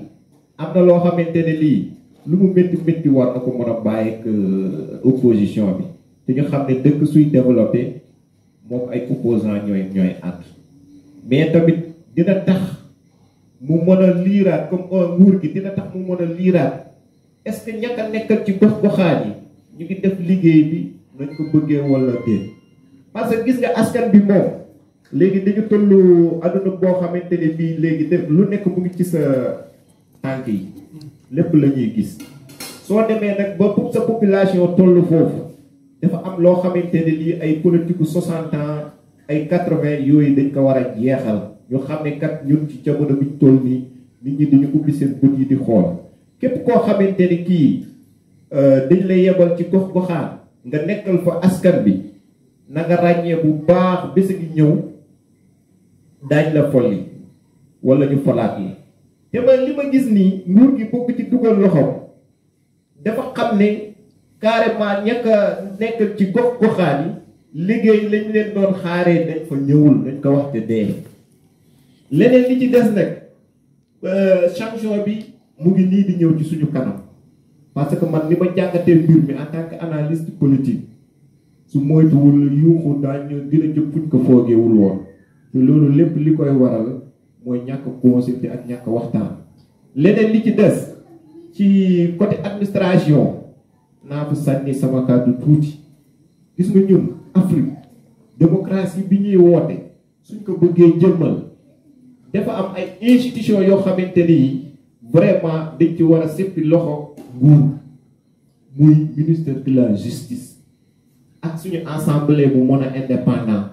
am na loo xamante ne lii lu mu métti métti war na ko mën a bàyyi ak opposition bi te ñu xam ne dëkk suy développé moom ay opposants ñooy ànd mais tamit dina tax mu mën a liiraat comme nguur gi dina tax mu mën a liiraat est-ce que ñàkk a nekkal ci gox goxaan yi ñu ngi def liggéey bi nañ ko bëggee wala déet parce que gis nga askan bi moom léegi dañu tollu aduna boo xamante ne bii léegi def lu nekk mu ngi ci sa tànk yi lépp la ñuy gis soo demee nag ba sa population toll foofu dafa am loo xamante ne lii ay politique 60 ans ay 80 yooyu dañ ko war a jeexal ñu xam ne kat ñun ci jamono biñ toll nii nit ñi dañu ubbi seen bët yi di xool képp koo xamante ne kii dañ lay yebal ci gox goxaan nga nekkal fa askan bi na nga ràññee bu baax bés gi ñëw daañ la folli wala ñu folaat yi te man li ma gis nii nguur gi bëgg ci dugal loxoom dafa xam ne carrément ñàkk a nekk ci gox goxaan yi liggéey lañ leen doon xaaree dañ fa ñëwul dañ ko wax te dee leneen li ci des nag sanction bi mu ngi nii di ñëw ci suñu kanam parce que man ni ma jàngatee mbir mi en tant que analyste politique su moytuwul yuuxu daañu dina jëpp fuñ ko foogeewul woon te loolu lépp li koy waral mooy ñàkk consulter ak ñàkk waxtaan leneen li ci des ci côté administration naa fa sànni sama kàddu tuuti gis nga ñun Afrique démocratie bi ñuy woote suñ ko bëggee jëmmal dafa am ay institution yoo xamante ni vraiment dañ ci war a seppi loxo nguur muy ministère de la justice ak suñu assemblée bu mën a indépendant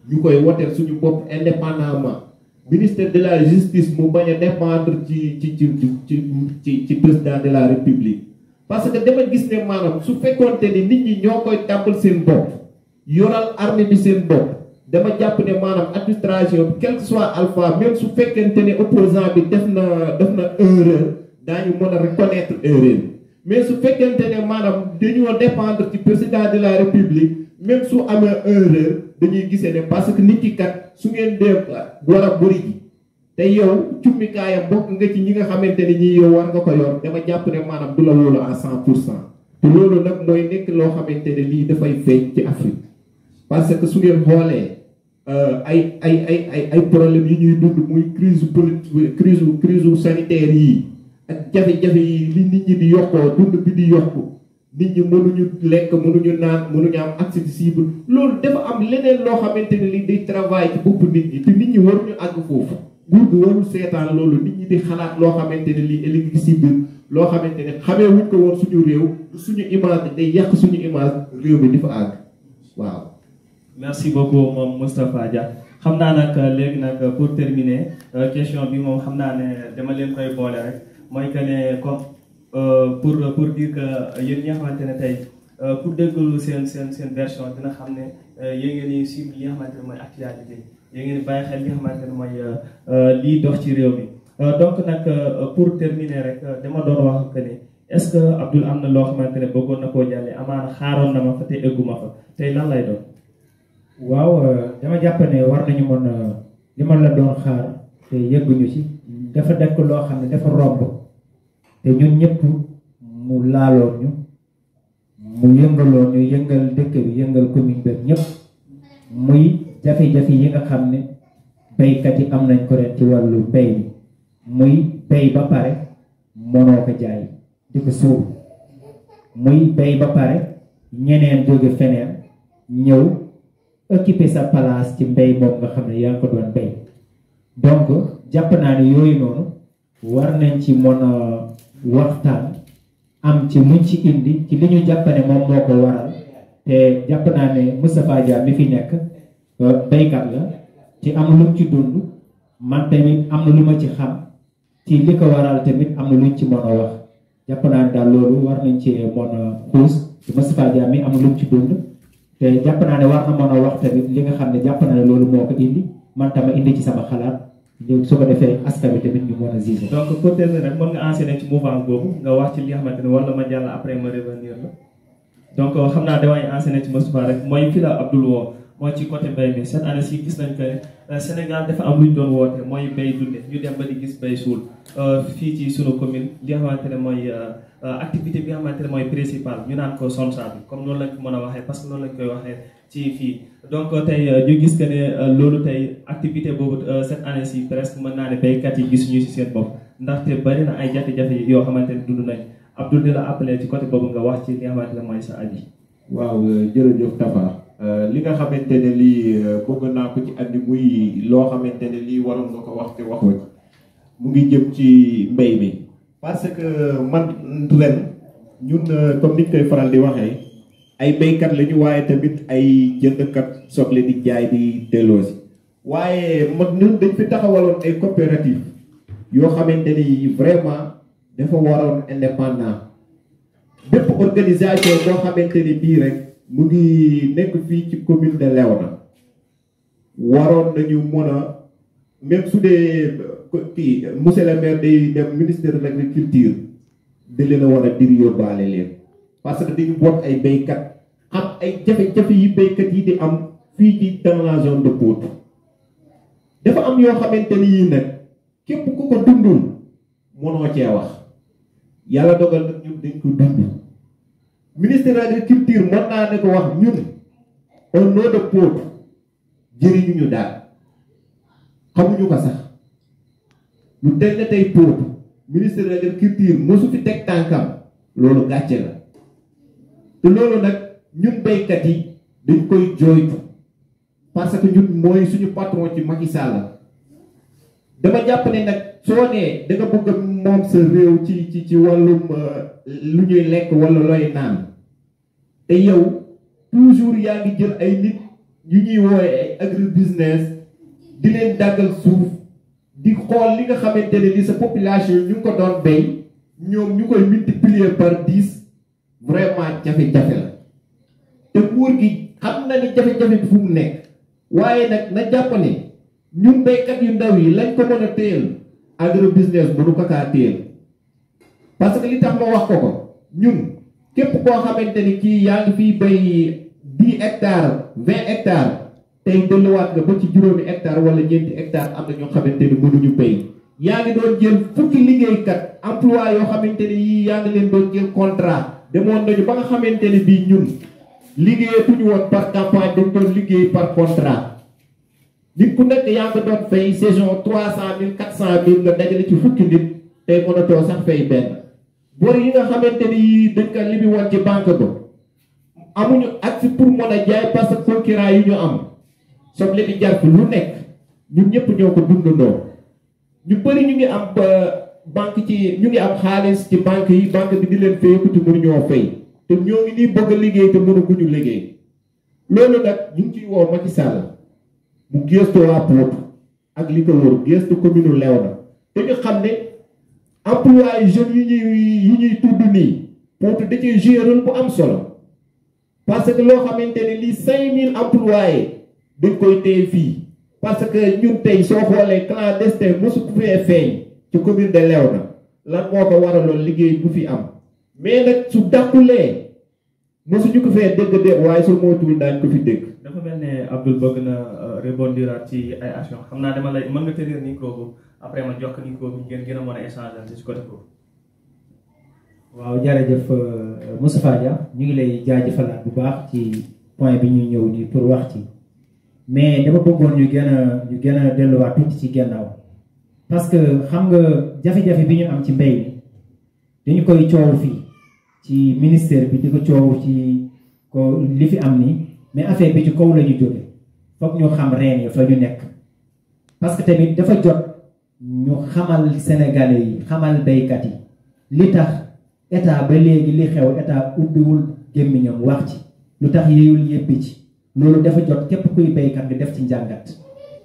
ñu koy woteel suñu bopp indépendamment ministère de la justice mu bañ a dépendre ci président de la république parce que dama gis ne maanaam su fekkoonte ni nit ñi ñoo koy tàmbal seen bopp yoral armée bi seen bopp dama jàpp ne maanaam administration bi quel que soit alpha même su fekkente ne opposant bi def na erreur daañu mën a reconnaître erreur mais su fekkente ne maanaam dañoo dépendre ci président de la république même su amee erreur dañuy gisee ne parce que nit ki kat su ngeen dee war a bëri ji te yow cummikaayam bokk nga ci ñi nga xamante ne ñii yow war nga ko yor dama jàpp ne maanaam du la wóolu à 100% te loolu nag mooy nekk loo xamante ne lii dafay feeñ ci Afrique parce que su ngeen xoolee ay problème yi ñuy dund muy crise politique crise sanitaire yi ak jafe-jafe yi li nit ñi di yokkoo dund bi di yokku nit ñi mënuñu lekk mënuñu naan mënuñu am accessible loolu dafa am leneen loo xamante ne li day travail ci bopp nit ñi te nit ñi waruñu àgg foofu nguur gi warul seetaan loolu nit ñi di xalaat loo xamante ne lii ëllëg si biir loo xamante ne xamee wuñ ko woon suñu réew suñu image day yàq suñu image réew mi di fa àgg waaw. merci beaucoup moom Moustapha Dia xam naa nag léegi nag pour terminer question bi moom xam naa ne dama leen koy boole rek mooy que ne comme pour dire que yéen ñi nga xamante ne tey pour déglu seen version dina xam ne yéen ngeen di suivre li nga xamante ne mooy actualité yéen ngeen di bàyyi xel li nga xamante ne mooy lii dox ci réew mi donc nag pour terminer rek dama doon wax que ne est-ce que Abdoul am na loo xamante ne bëggoon na koo jàllee amaana xaaroon na ma fa te egguma fa tey lan lay doon. waaw dama jàpp ne war nañu mën a li ma la doon xaar te yëgguñu ci dafa dekk loo xam ne dafa romb te ñun ñëpp mu laaloon ñu mu yëngaloon ñu yëngal dëkk bi yëngal commune bi ñëpp muy jafe-jafe yi nga xam ne baykat yi am nañ ko ren ci wàllu bay bi muy bay ba pare mënoo ko jaay di ko suuf muy bay ba pare ñeneen jóge feneen ñëw occuper sa place ci mbay moom nga xam ne yaa ngi ko doon bay donc jàpp naa ne yooyu noonu war nañ ci mën a waxtaan am ci luñ ci indi ci li ñu jàpp ne moom moo ko waral te jàpp naa ne Moustapha Dia mi fi nekk baykat la ci am lu ci dund man tamit am na lu ma ci xam ci li ko waral tamit am na luñ ci mën a wax jàpp naa ne daal loolu war nañ ci mën a xuus ci Moustapha Dia mi am na lu ci dund te jàpp naa ne war na mën a wax tamit li nga xam ne jàpp naa ne loolu moo ko indi man tama indi ci sama xalaat léegi su ko defee askan bi tamit ñu mën a gisé. donc pour terminer rek mën nga enchaîner ci mouvance boobu nga wax ci li nga xamante ne wala ma jàll après ma revenir la donc xam naa damay enchaîner ci Moustapha rek mooy fi la Abdoul woo mooy ci côté mbay mi cette année ci gis nañ que Sénégal dafa am lu ñu doon woote mooy mbay dunde ñu dem ba di gis mbay suul fii ci sunu commune li nga xamante ne mooy activité bi nga xamante ne mooy principal ñu naan ko SONSA bi comme noonu lañ ko mën a waxee parce que noonu lañ koy waxee ci fii donc tey ñu gis que ne loolu tey activité boobu cette année ci presque mën naa ne béykat yi gisuñu ci seen bopp ndaxte bari na ay jafe-jafe yoo xamante ne dund nañ Abdoul di la appelé ci côté boobu nga wax ci li nga xamante ne mooy sa aji. waaw jërëjëf Tafa li nga xamante ne lii bëgg naa ko ci andi muy loo xamante ne lii waroon nga ko wax te waxoo mu ngi jëm ci mbay mi parce que man ren ñun comme niñ koy faral di waxee ay béykat lañu waaye tamit ay jëndkat soble di jaay di delloosi waaye man ñun dañ fi taxawaloon ay coopérative yoo xamante ni vraiment dafa waroon indépendant bépp organisation boo xamante ni bii rek mu ngi nekk fii ci commune de Léona waroon nañu mën a même su dee kii monsieur le maire day dem ministère de l'agriculture di leen a war a dir yóbbaale leen parce que dañu boot ay béykat xam ay jafe-jafe yi béykat yi di am fii ci dans la zone de Potou dafa am yoo xamante ni yii nag képp ku ko dundul mënoo cee wax yàlla dogal nag ñun dañ ko dund ministère de l'agriculture mën naa ne ko wax ñun au nom de Potou jëriñu ñu daal xamuñu ko sax lu tel ne tey Potou ministère de l'agriculture mosu fi teg tànkam loolu gàcce la te loolu nag ñun béykat yi dañ koy jooytu parce que ñun mooy suñu patron ci Macky Sall dama jàpp ne nag soo nee da nga bëgg moom sa réew ci wàllum lu ñuy lekk wala looy naan te yow toujours yaa ngi jël ay nit yu ñuy wooye ay agribusiness di leen daggal suuf di xool li nga xamante ne ni sa population ñu ngi ko doon béy ñoom ñu koy multiplier par 10 vraiment jafe-jafe la te nguur gi xam na ni jafe-jafe bi fu mu nekk waaye nag na jàpp ne ñun béykat yu ndaw yi lañ ko mën a téyel agrobusiness mënu ko kaa téyel parce que li tax ma wax ko ñun képp koo xamante ni kii yaa ngi fiy béy 10 hectares 20 hectares tey delluwaat nga ba ci juróomi hectare wala ñeenti hectare am na ñoo xamante ni mënuñu béy yaa ngi doon jël fukki liggéeykat emploi yoo xamante ni yii yaa ngi leen doon jël contrat demoon nañu ba nga xamante ni bii ñun liggéeyatuñu woon par campagne dañ doon liggéey par contrat nit ku nekk yaa ngi doon fay saison 300 000 400 000 nga dajale ci fukki nit tey mënatoo sax fay benn bor yi nga xamante ni yii dañ ko libi woon ci banque ba amuñu accès pour mën a jaay parce que concurrent yi ñu am soble bi jar fi lu nekk ñun ñëpp ñoo ko dundandoo ñu bëri ñu ngi am banque ci ñu ngi am xaalis ci banque yi banque bi di leen fayeeku te mënuñoo fay te ñoo ngi nii bëgg a liggéey te mënaguñu liggéey loolu nag ñu ngi ciy woo Macky Sall mu gëstu waa Potou ak li ko wër gëstu commune Léona te ñu xam ne emploi jeunes yi ñuy tudd nii Potou da ciy jouer rôle bu am solo parce que loo xamante ne lii 5000 employés dañ koy téye fii parce que ñun tey soo xoolee clandestin mosu ku fee feeñ ci commune de Léona lan moo ko waraloon liggéey bu fi am mais nag su dàqulee mosuñu ko fee dégg de waaye su moytuwul daañu ko fi dégg. dafa mel ne Abdoul bëgg na rebondiraat ci ay action xam naa dama lay mën nga tenir micro boobu après ma jox micro bi ngeen gën a mën a échanger ci côté boobu. waaw jërëjëf Moustapha Dia ñu ngi lay jaajëfalaat bu baax ci point bi ñuy ñëw nii pour wax ci mais dama bëggoon ñu gën a delluwaat tuuti ci gannaaw parce que xam nga jafe-jafe bi ñu am ci mbéy mi dañu koy coow fii ci ministère bi di ko coow ci ko li fi am nii mais affaire bi ci kaw la ñu jóge foog ñu xam reen yi fa ñu nekk parce que tamit dafa jot ñu xamal Sénégalais yi xamal béykat yi li tax état ba léegi li xew état ubbiwul gémmiñam wax ci lu tax yéeyul yéppi ci loolu dafa jot képp kuy béykat nga def ci njàngat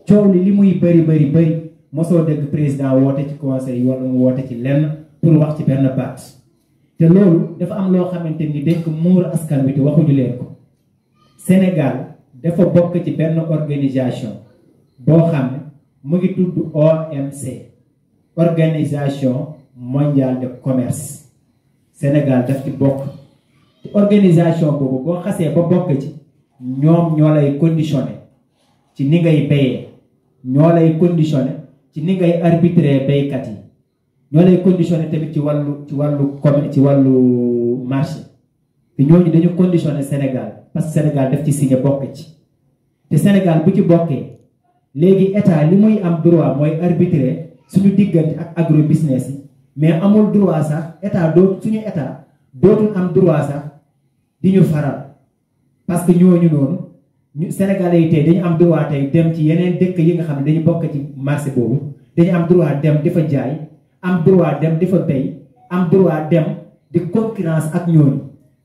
coow li muy bëri mosoo dégg président woote ci conseil wala mu woote ci lenn pour wax ci benn baat te loolu dafa am loo xamante ni dañ ko muur askan wi te waxuñu leen ko Sénégal dafa bokk ci benn organisation boo xam ne mu ngi tudd OMC organisation mondiale de commerce Sénégal daf ci bokk te organisation boobu boo xasee ba bokk ci ñoom ñoo lay conditionné ci ni ngay béyee ñoo lay conditionné ci ni ngay arbitrer béykat yi ñoo lay conditionné tamit ci wàllu marché te ñooñu dañu conditionné Sénégal parce que Sénégal daf ci signé bokk ci te Sénégal bu ci bokkee léegi état li muy am droit mooy arbitrer suñu diggante ak agro business yi mais amul droit sax suñu état dootul am droit sax di ñu faral parce que ñooñu noonu Sénégalais yi tey dañu am droit tey dem ci yeneen dëkk yi nga xam ne dañu bokk ci marché boobu dañu am droit dem di fa jaay am droit dem di fa béy am droit dem di concurrence ak ñooñu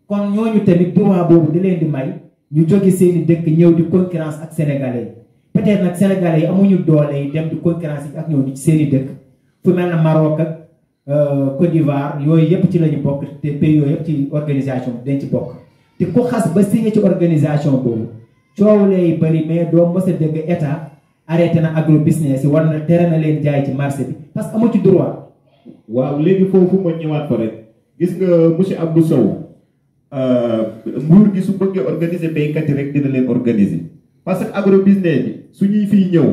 kon ñooñu tamit droit boobu di leen di may ñu jóge seeni dëkk ñëw di concurrence ak sénégalais yi peut-être nag sénégalais yi amuñu doole yi dem di concurrence ak ñooñu ci seeni dëkk fu mel na Maroc ak Côte d'Ivoire yooyu yëpp ci la ñu bokk te pays yooyu yëpp ci organisation bi dañ ci bokk te ku xas ba signé ci organisation boobu coow lay bëri mais doo mos a dégg état arrêté na agro business yi war na tere na leen jaay ci marché bi parce que amu ci droit. waaw léegi foofu ma ñëwaat fa rek gis nga monsieur Abdou Sow nguur gi su bëggee organiser béykat yi rek dina leen organiser parce que agro business bi su ñuy fii ñëw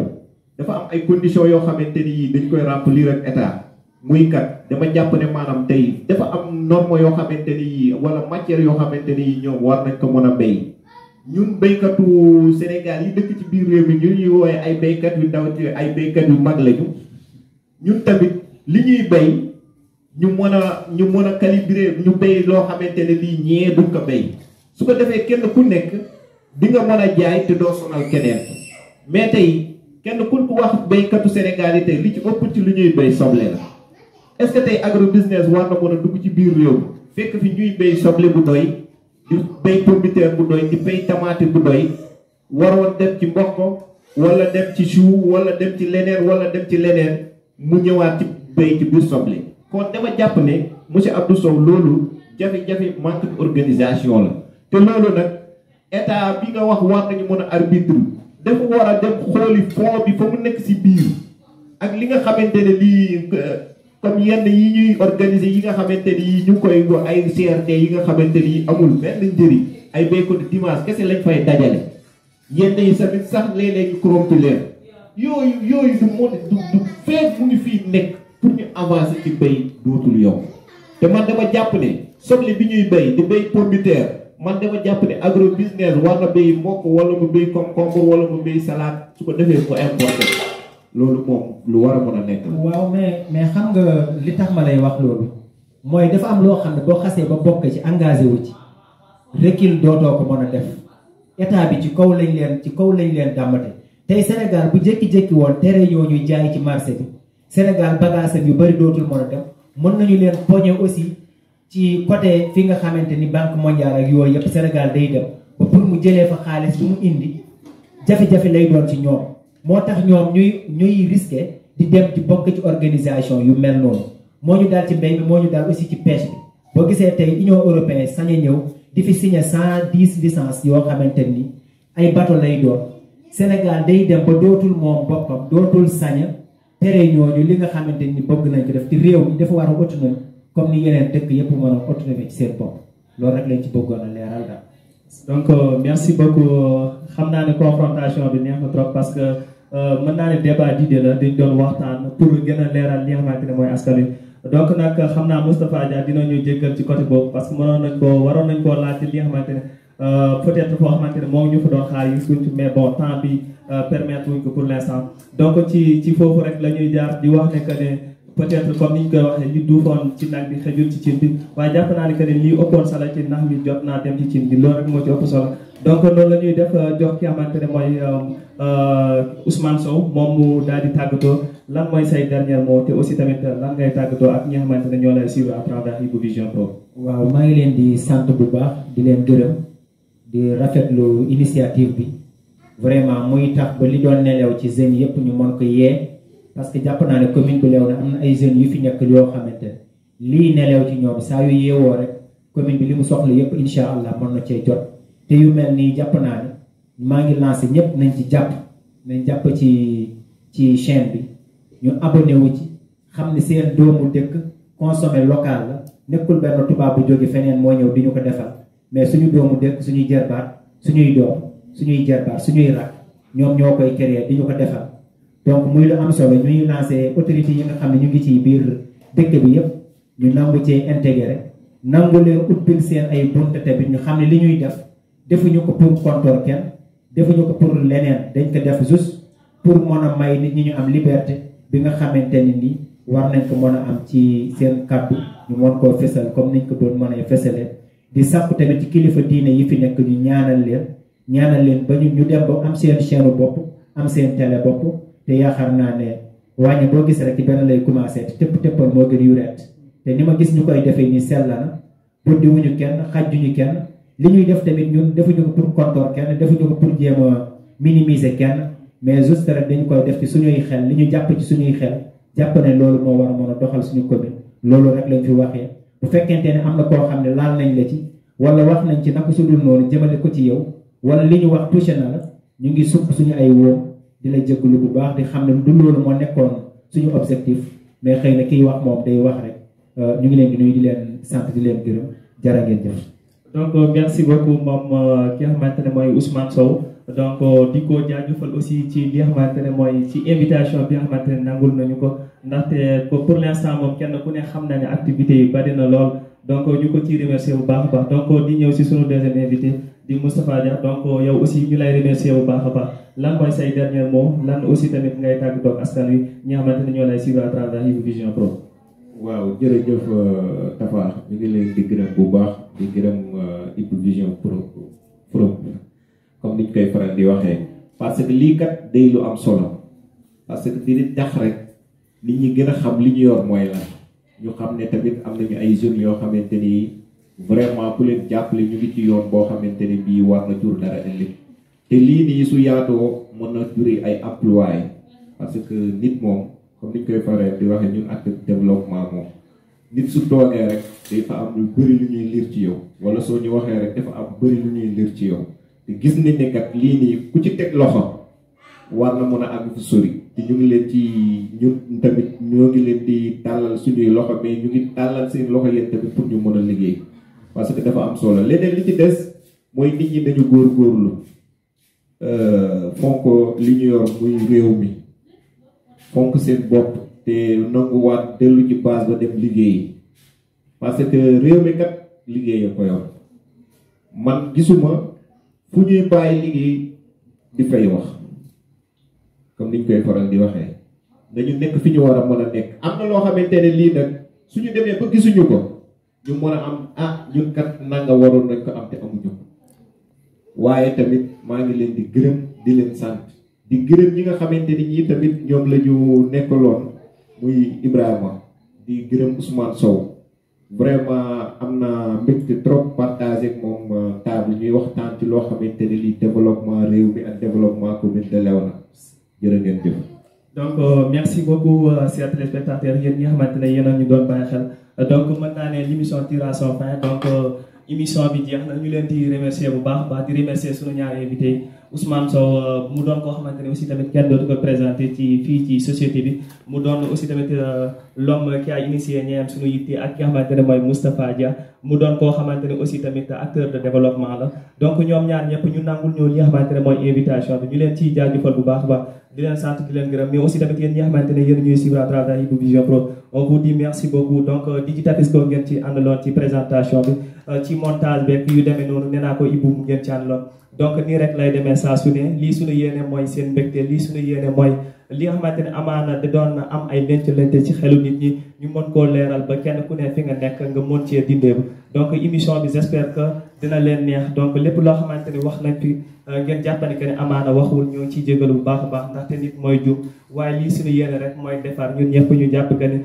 dafa am ay conditions yoo xamante ni dañ koy remplir ak état muy kat dama jàpp ne maanaam tey dafa am norme yoo xamante ni wala matière yoo xamante ni ñoom war nañ ko mën a béy ñun béykatu Sénégal yi dëkk ci biir réew mi ñu ñuy woowee ay béykat yu ndaw ci ay béykat yu mag lañu ñun tamit li ñuy béy ñu mën a calibrer ñu béy loo xamante ne lii ñee duñ ko béy su ko defee kenn ku nekk di nga mën a jaay te doo sonal keneen mais tey kenn ku wax béykatu Sénégal yi tey li ci ëpp ci lu ñuy béy soble la est-ce que tey agro business war na mën a dugg ci biir réew fekk fi ñuy béy soble bu doy di béy pomme de terre bu doy di béy tomate bu doy waroon dem ci mboq wala dem ci chou wala dem ci leneen mu ñëwaat ci béy ci biir soble kon dama jàpp ne monsieur Abdou Sow loolu jafe-jafe manque d'organisation la te loolu nag état bi nga wax war nañu mën a arbitre dafa war a dem xooli fond bi fa mu nekk si biir ak li nga xamante ne lii comme yenn yi ñuy organiser yi nga xamante ni ñu koy ay CRD yi nga xamante ni amul benn njëriñ ay béykatu dimanche kese lañ fay dajale yenn yi tamit sax léeg-léeg ñu corrompre leen yooyu du feet mu ngi fii nekk pour ñu avancer ci béy dootul yomb te man dama jàpp ne soble bi ñuy béy di béy pomme de terre man dama jàpp ne agro business war na béy mboq wala mu béy concombre wala mu béy salade su ko defee mu importé loolu moom lu war a mën a nekk. waaw mais xam nga li tax ma lay wax loolu mooy dafa am loo xam ne boo xasee ba bokk ci engagé wu ci recul dootoo ko mën a def état bi ci kaw lañ leen dàmmate tey Sénégal bu jékki-jékki woon tere ñoo ñuy jaay ci marché bi Sénégal bagage yu bari dootul mën a dem mën nañu leen poñe aussi ci côté fi nga xamante ni banque mondiale ak yooyu yëpp Sénégal day dem ba pour mu jëlee fa xaalis bu mu indi jafe-jafe lay doon ci ñoom moo tax ñoom ñuy risqué di dem ci bokk ci organisation yu mel noonu moo ñu daal ci mbéy mi moo ñu daal aussi ci pêche bi boo gisee tey Union européenne sañ a ñëw di fi signé 110 licences yoo xamante ni ay bateau lay doon Sénégal day dem ba dootul moom boppam dootul sañ a tere ñooñu li nga xamante ni bëgg nañ ko def ci réew mi dafa war a autonomie comme ni yeneen dëkk yëpp mën a autonomie ci seen bopp loolu rek lañ ci bëggoon a leeral daal. donc merci beaucoup xam naa ne confrontation bi neex na trop parce que mën naa ne débat d'idée la dañ doon waxtaan pour gën a leeral li nga xamante ne mooy askan wi donc nag xam naa Moustapha Dia dinañu jéggal ci côté boobu parce que waroon nañ koo laaj li nga xamante ne peut-être foo xamante ne moom ñu fa doon xaar yi suñ mais bon temps bi permettre wuñ ko pour l'instant donc ci foofu rek la ñuy jaar di wax ne que ne peut-être comme ni ñu koy waxee li duufoon ci nag bi xëjul ci cin bi waaye jàpp naa ne que ne lii ëppoon solo ci ndax mi jot naa dem ci cin bi loolu rek moo ci ëpp solo donc loolu la ñuy def jox ki xamante ne mooy Ousmane Sow moom mu daal di tàggatoo lan mooy say dernier mot te aussi tamit lan ngay tàggatoo ak ñi nga xamante ne ñoo lay suivre à travers Ibu Vision Pro. waaw maa ngi leen di sant bu baax di leen gërëm di rafetlu initiative bi vraiment muy tax ba li doon nelew ci jeunes yëpp ñu mën ko yee parce que jàpp naa ne commune bu Léona am na ay jeunes yu fi nekk yoo xamante ne lii nelew ci ñoom saa yu yeewoo rek commune bi li mu soxla yëpp incha allah mën na cee jot te yu mel nii jàpp naa ne maa ngi lancé ñëpp nañ ci jàpp nañ jàpp ci ci chaîne bi ñu abonné wu ci xam ni seen doomu dëkk consommer local la nekkul benn tubaab bu jóge feneen moo ñëw di ñu ko defal mais suñu doomu dëkk suñuy jarbaat suñuy doom suñuy jarbaat suñuy rak ñoom ñoo koy créer di ñu ko defal donc muy lu am solo ñuy lancé autorités yi nga xam ne ñu ngi ci biir dëkk bi yépp ñu nangu cee intégré nangu leen ubbil seen ay bunt tamit ñu xam ne li ñuy def defuñu ko pour kontoor kenn defuñu ko pour leneen dañ ko def juste pour mën a may nit ñi ñu am liberté bi nga xamante ni nii war nañ ko mën a am ci seen kàddu ñu mën koo fesal comme niñ ko doon mën a fesale di sàkku tamit ci kilifa diine yi fi nekk ñu ñaanal leen ba ñu dem ba am seen chaîne bopp am seen télé bopp te yaakaar naa ne wàññi boo gis rek ci benn lay commencé te tëppal moo gën yu ret te ni ma gis ñu koy defee ni sell na buddiwuñu kenn xajjuñu kenn li ñuy def tamit ñun defuñu ko pour kontoor kenn defuñu ko pour jéem a minimiser kenn mais juste rek dañu koy def ci suñuy xel li ñu jàpp ci suñuy xel jàpp ne loolu moo war a mën a doxal suñu commune loolu rek lañ fi waxee bu fekkente ne am na koo xam ne laal nañ la ci wala wax nañ ci naka su dul noonu jëmale ko ci yow wala li ñu wax touché na la ñu ngi sukk suñu ay wóom di la jégalu bu baax di xam ne du loolu moo nekkoon suñu objectif mais xëy na kiy wax moom day wax rek ñu ngi leen di nuyu di leen sant di leen gërëm jërë ngeen jëf. donc merci beaucoup moom ki nga xamante ne mooy Ousmane Sow donc di ko jaajëfal aussi ci li nga xamante ne mooy ci invitation bi nga xamante ne nangul nañu ko ndaxte pour l'instant moom kenn ku ne xam na ne activités yi bari na lool donc ñu ko ciy remercier bu baax a baax donc di ñëw si sunu deuxième invité di Moustapha Dia donc yow aussi ñu lay remercier bu baax a baax lan mooy say dernier mot lan aussi tamit ngay tàggatoo ak askan wi ñi nga xamante ne ñoo lay suivre à travers Ibu Vision Pro. waaw jërëjëf Tafa ñu ngi leen di gërëm bu baax di gërëm Ibu Vision Pro comme niñ koy faral di waxee parce que lii kat day lu am solo parce que di tax rek nit ñi gën a xam li ñu yor mooy lan ñu xam ne tamit am nañu ay jeunes yoo xamante ni vraiment ku leen jàppale ñu ngi ci yoon boo xamante ni bii war na jur dara ëllëg te lii nii su yaatoo mën na juri ay employés parce que nit moom comme niñ koy faral di waxee ñun acte développement moom nit su toogee rek dafa am lu bëri lu ñuy liir ci yow wala soo ñu waxee rek dafa am bëri lu ñuy liir ci yow te gis nañ ne kat lii nii ku ci teg loxo war na mën a àgg fu sori te ñu ngi leen ci ñun tamit ñoo ngi leen di tàllal suñuy loxo mais ñu ngi tàllal seen loxo yéen tamit pour ñu mën a liggéey parce que dafa am solo leneen li ci des mooy nit ñi dañu góorgóorlu fonk li ñu yor muy réew mi fonk seen bopp te nanguwaat dellu ci base ba dem liggéey parce que réew mi kat liggéey ko yor man gisuma fu ñuy bàyyi liggéey di fay wax comme niñ koy faral di waxee dañu nekk fi ñu war a mën a nekk am na loo xamante ne lii nag suñu demee ba gisuñu ko ñu mën a am ñun kat nanga waroon nañ ko am te amuñu ko waaye tamit maa ngi leen di gërëm di leen sant di gërëm ñi nga xamante ni ñii tamit ñoom la ñu nekkaloon muy Ibrahima di gërëm Ousmane Sow vraiment am na mbégte trop partagé ak moom table ñuy waxtaan ci loo xamante ne lii développement réew mi ak développement commune de Léona jërë ngeen jëf. donc merci beaucoup chers téléspectateurs yéen ñi nga xamante ne yéen a ñu doon bàyyi xel donc mën naa ne l'émission tire à son fin donc émission bi jeex na ñu leen di remercier bu baax baax di remercier sunu ñaari invité Ousmane Sow mu doon koo xamante ne aussi tamit kenn dootu ko présenté ci fii ci société bi mu doon aussi tamit l'homme qui a initié ñeem suñu yitte ak ki nga xamante ne mooy Moustapha Dia mu doon koo xamante ne aussi tamit acteur de développement la donc ñoom ñaar ñëpp ñu nangul ñoo li nga xamante ne mooy invitation bi ñu leen ciy jaajëfal bu baax baax di leen sant di leen gërëm mais aussi tamit yéen ñi nga xamante ne yéen ñuy suivre à travers Ibu Vision Pro on vous dit merci beaucoup donc Digitapisco ngeen ci àndaloon ci présentation bi ci montage beeg yu demee noonu nee naa ko Ibu ngeen ci àndaloon donc nii rek lay demee saa su ne lii suñu yéene mooy seen mbégte lii suñu yéene mooy li nga xamante ne amaana da doon am ay lente ci xelu nit ñi ñu mën koo leeral ba kenn ku ne fi nga nekk nga mën cee dindeebu donc émission bi j'espère que dina leen neex donc lépp loo xamante ne wax nañ fi ngeen jàppane que ne amaana waxul ñoo ciy jégalu bu baax a baax ndaxte nit mooy jum waaye lii suñu yéene rek mooy defar ñun ñëpp ñu jàpp que ne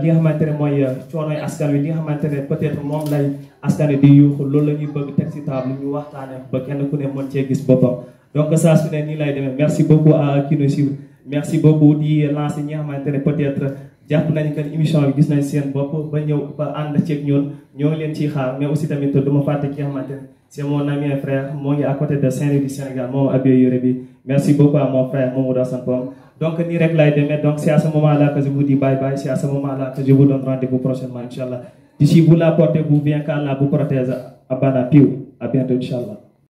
li nga xamante ne mooy coonoy askan wi li nga xamante ne peut-être moom lay askan wi di yuuxu loolu la ñuy bëgg teg si table ñu waxtaane ba kenn ku ne mën cee gis boppam donc saa su ne nii lay demee merci beaucoup à qui nous suit merci beaucoup di lancer ñi nga xamante ne peut-être jàpp nañu que émission bi gis nañ seen bopp ba ñëw ba ànd ceeg ñun ñoo ngi leen ciy xaar mais aussi tamit duma fàtte ki nga xamante ne c'est mon ami et frère moo ngi à côté de Saint-Louis du Sénégal moom Abio Yore bi Merci beaucoup à mon frère Mamoudou Hassan Pom. Donc, ni rek lay demee. Donc, c'est à ce moment-là que je vous dis bye bye. C'est à ce moment-là que je vous donne rendez-vous prochainement, Inch'Allah. D'ici, vous la portez-vous bien, qu'Allah vous protège. Abana Piu. À bientôt, Inch'Allah.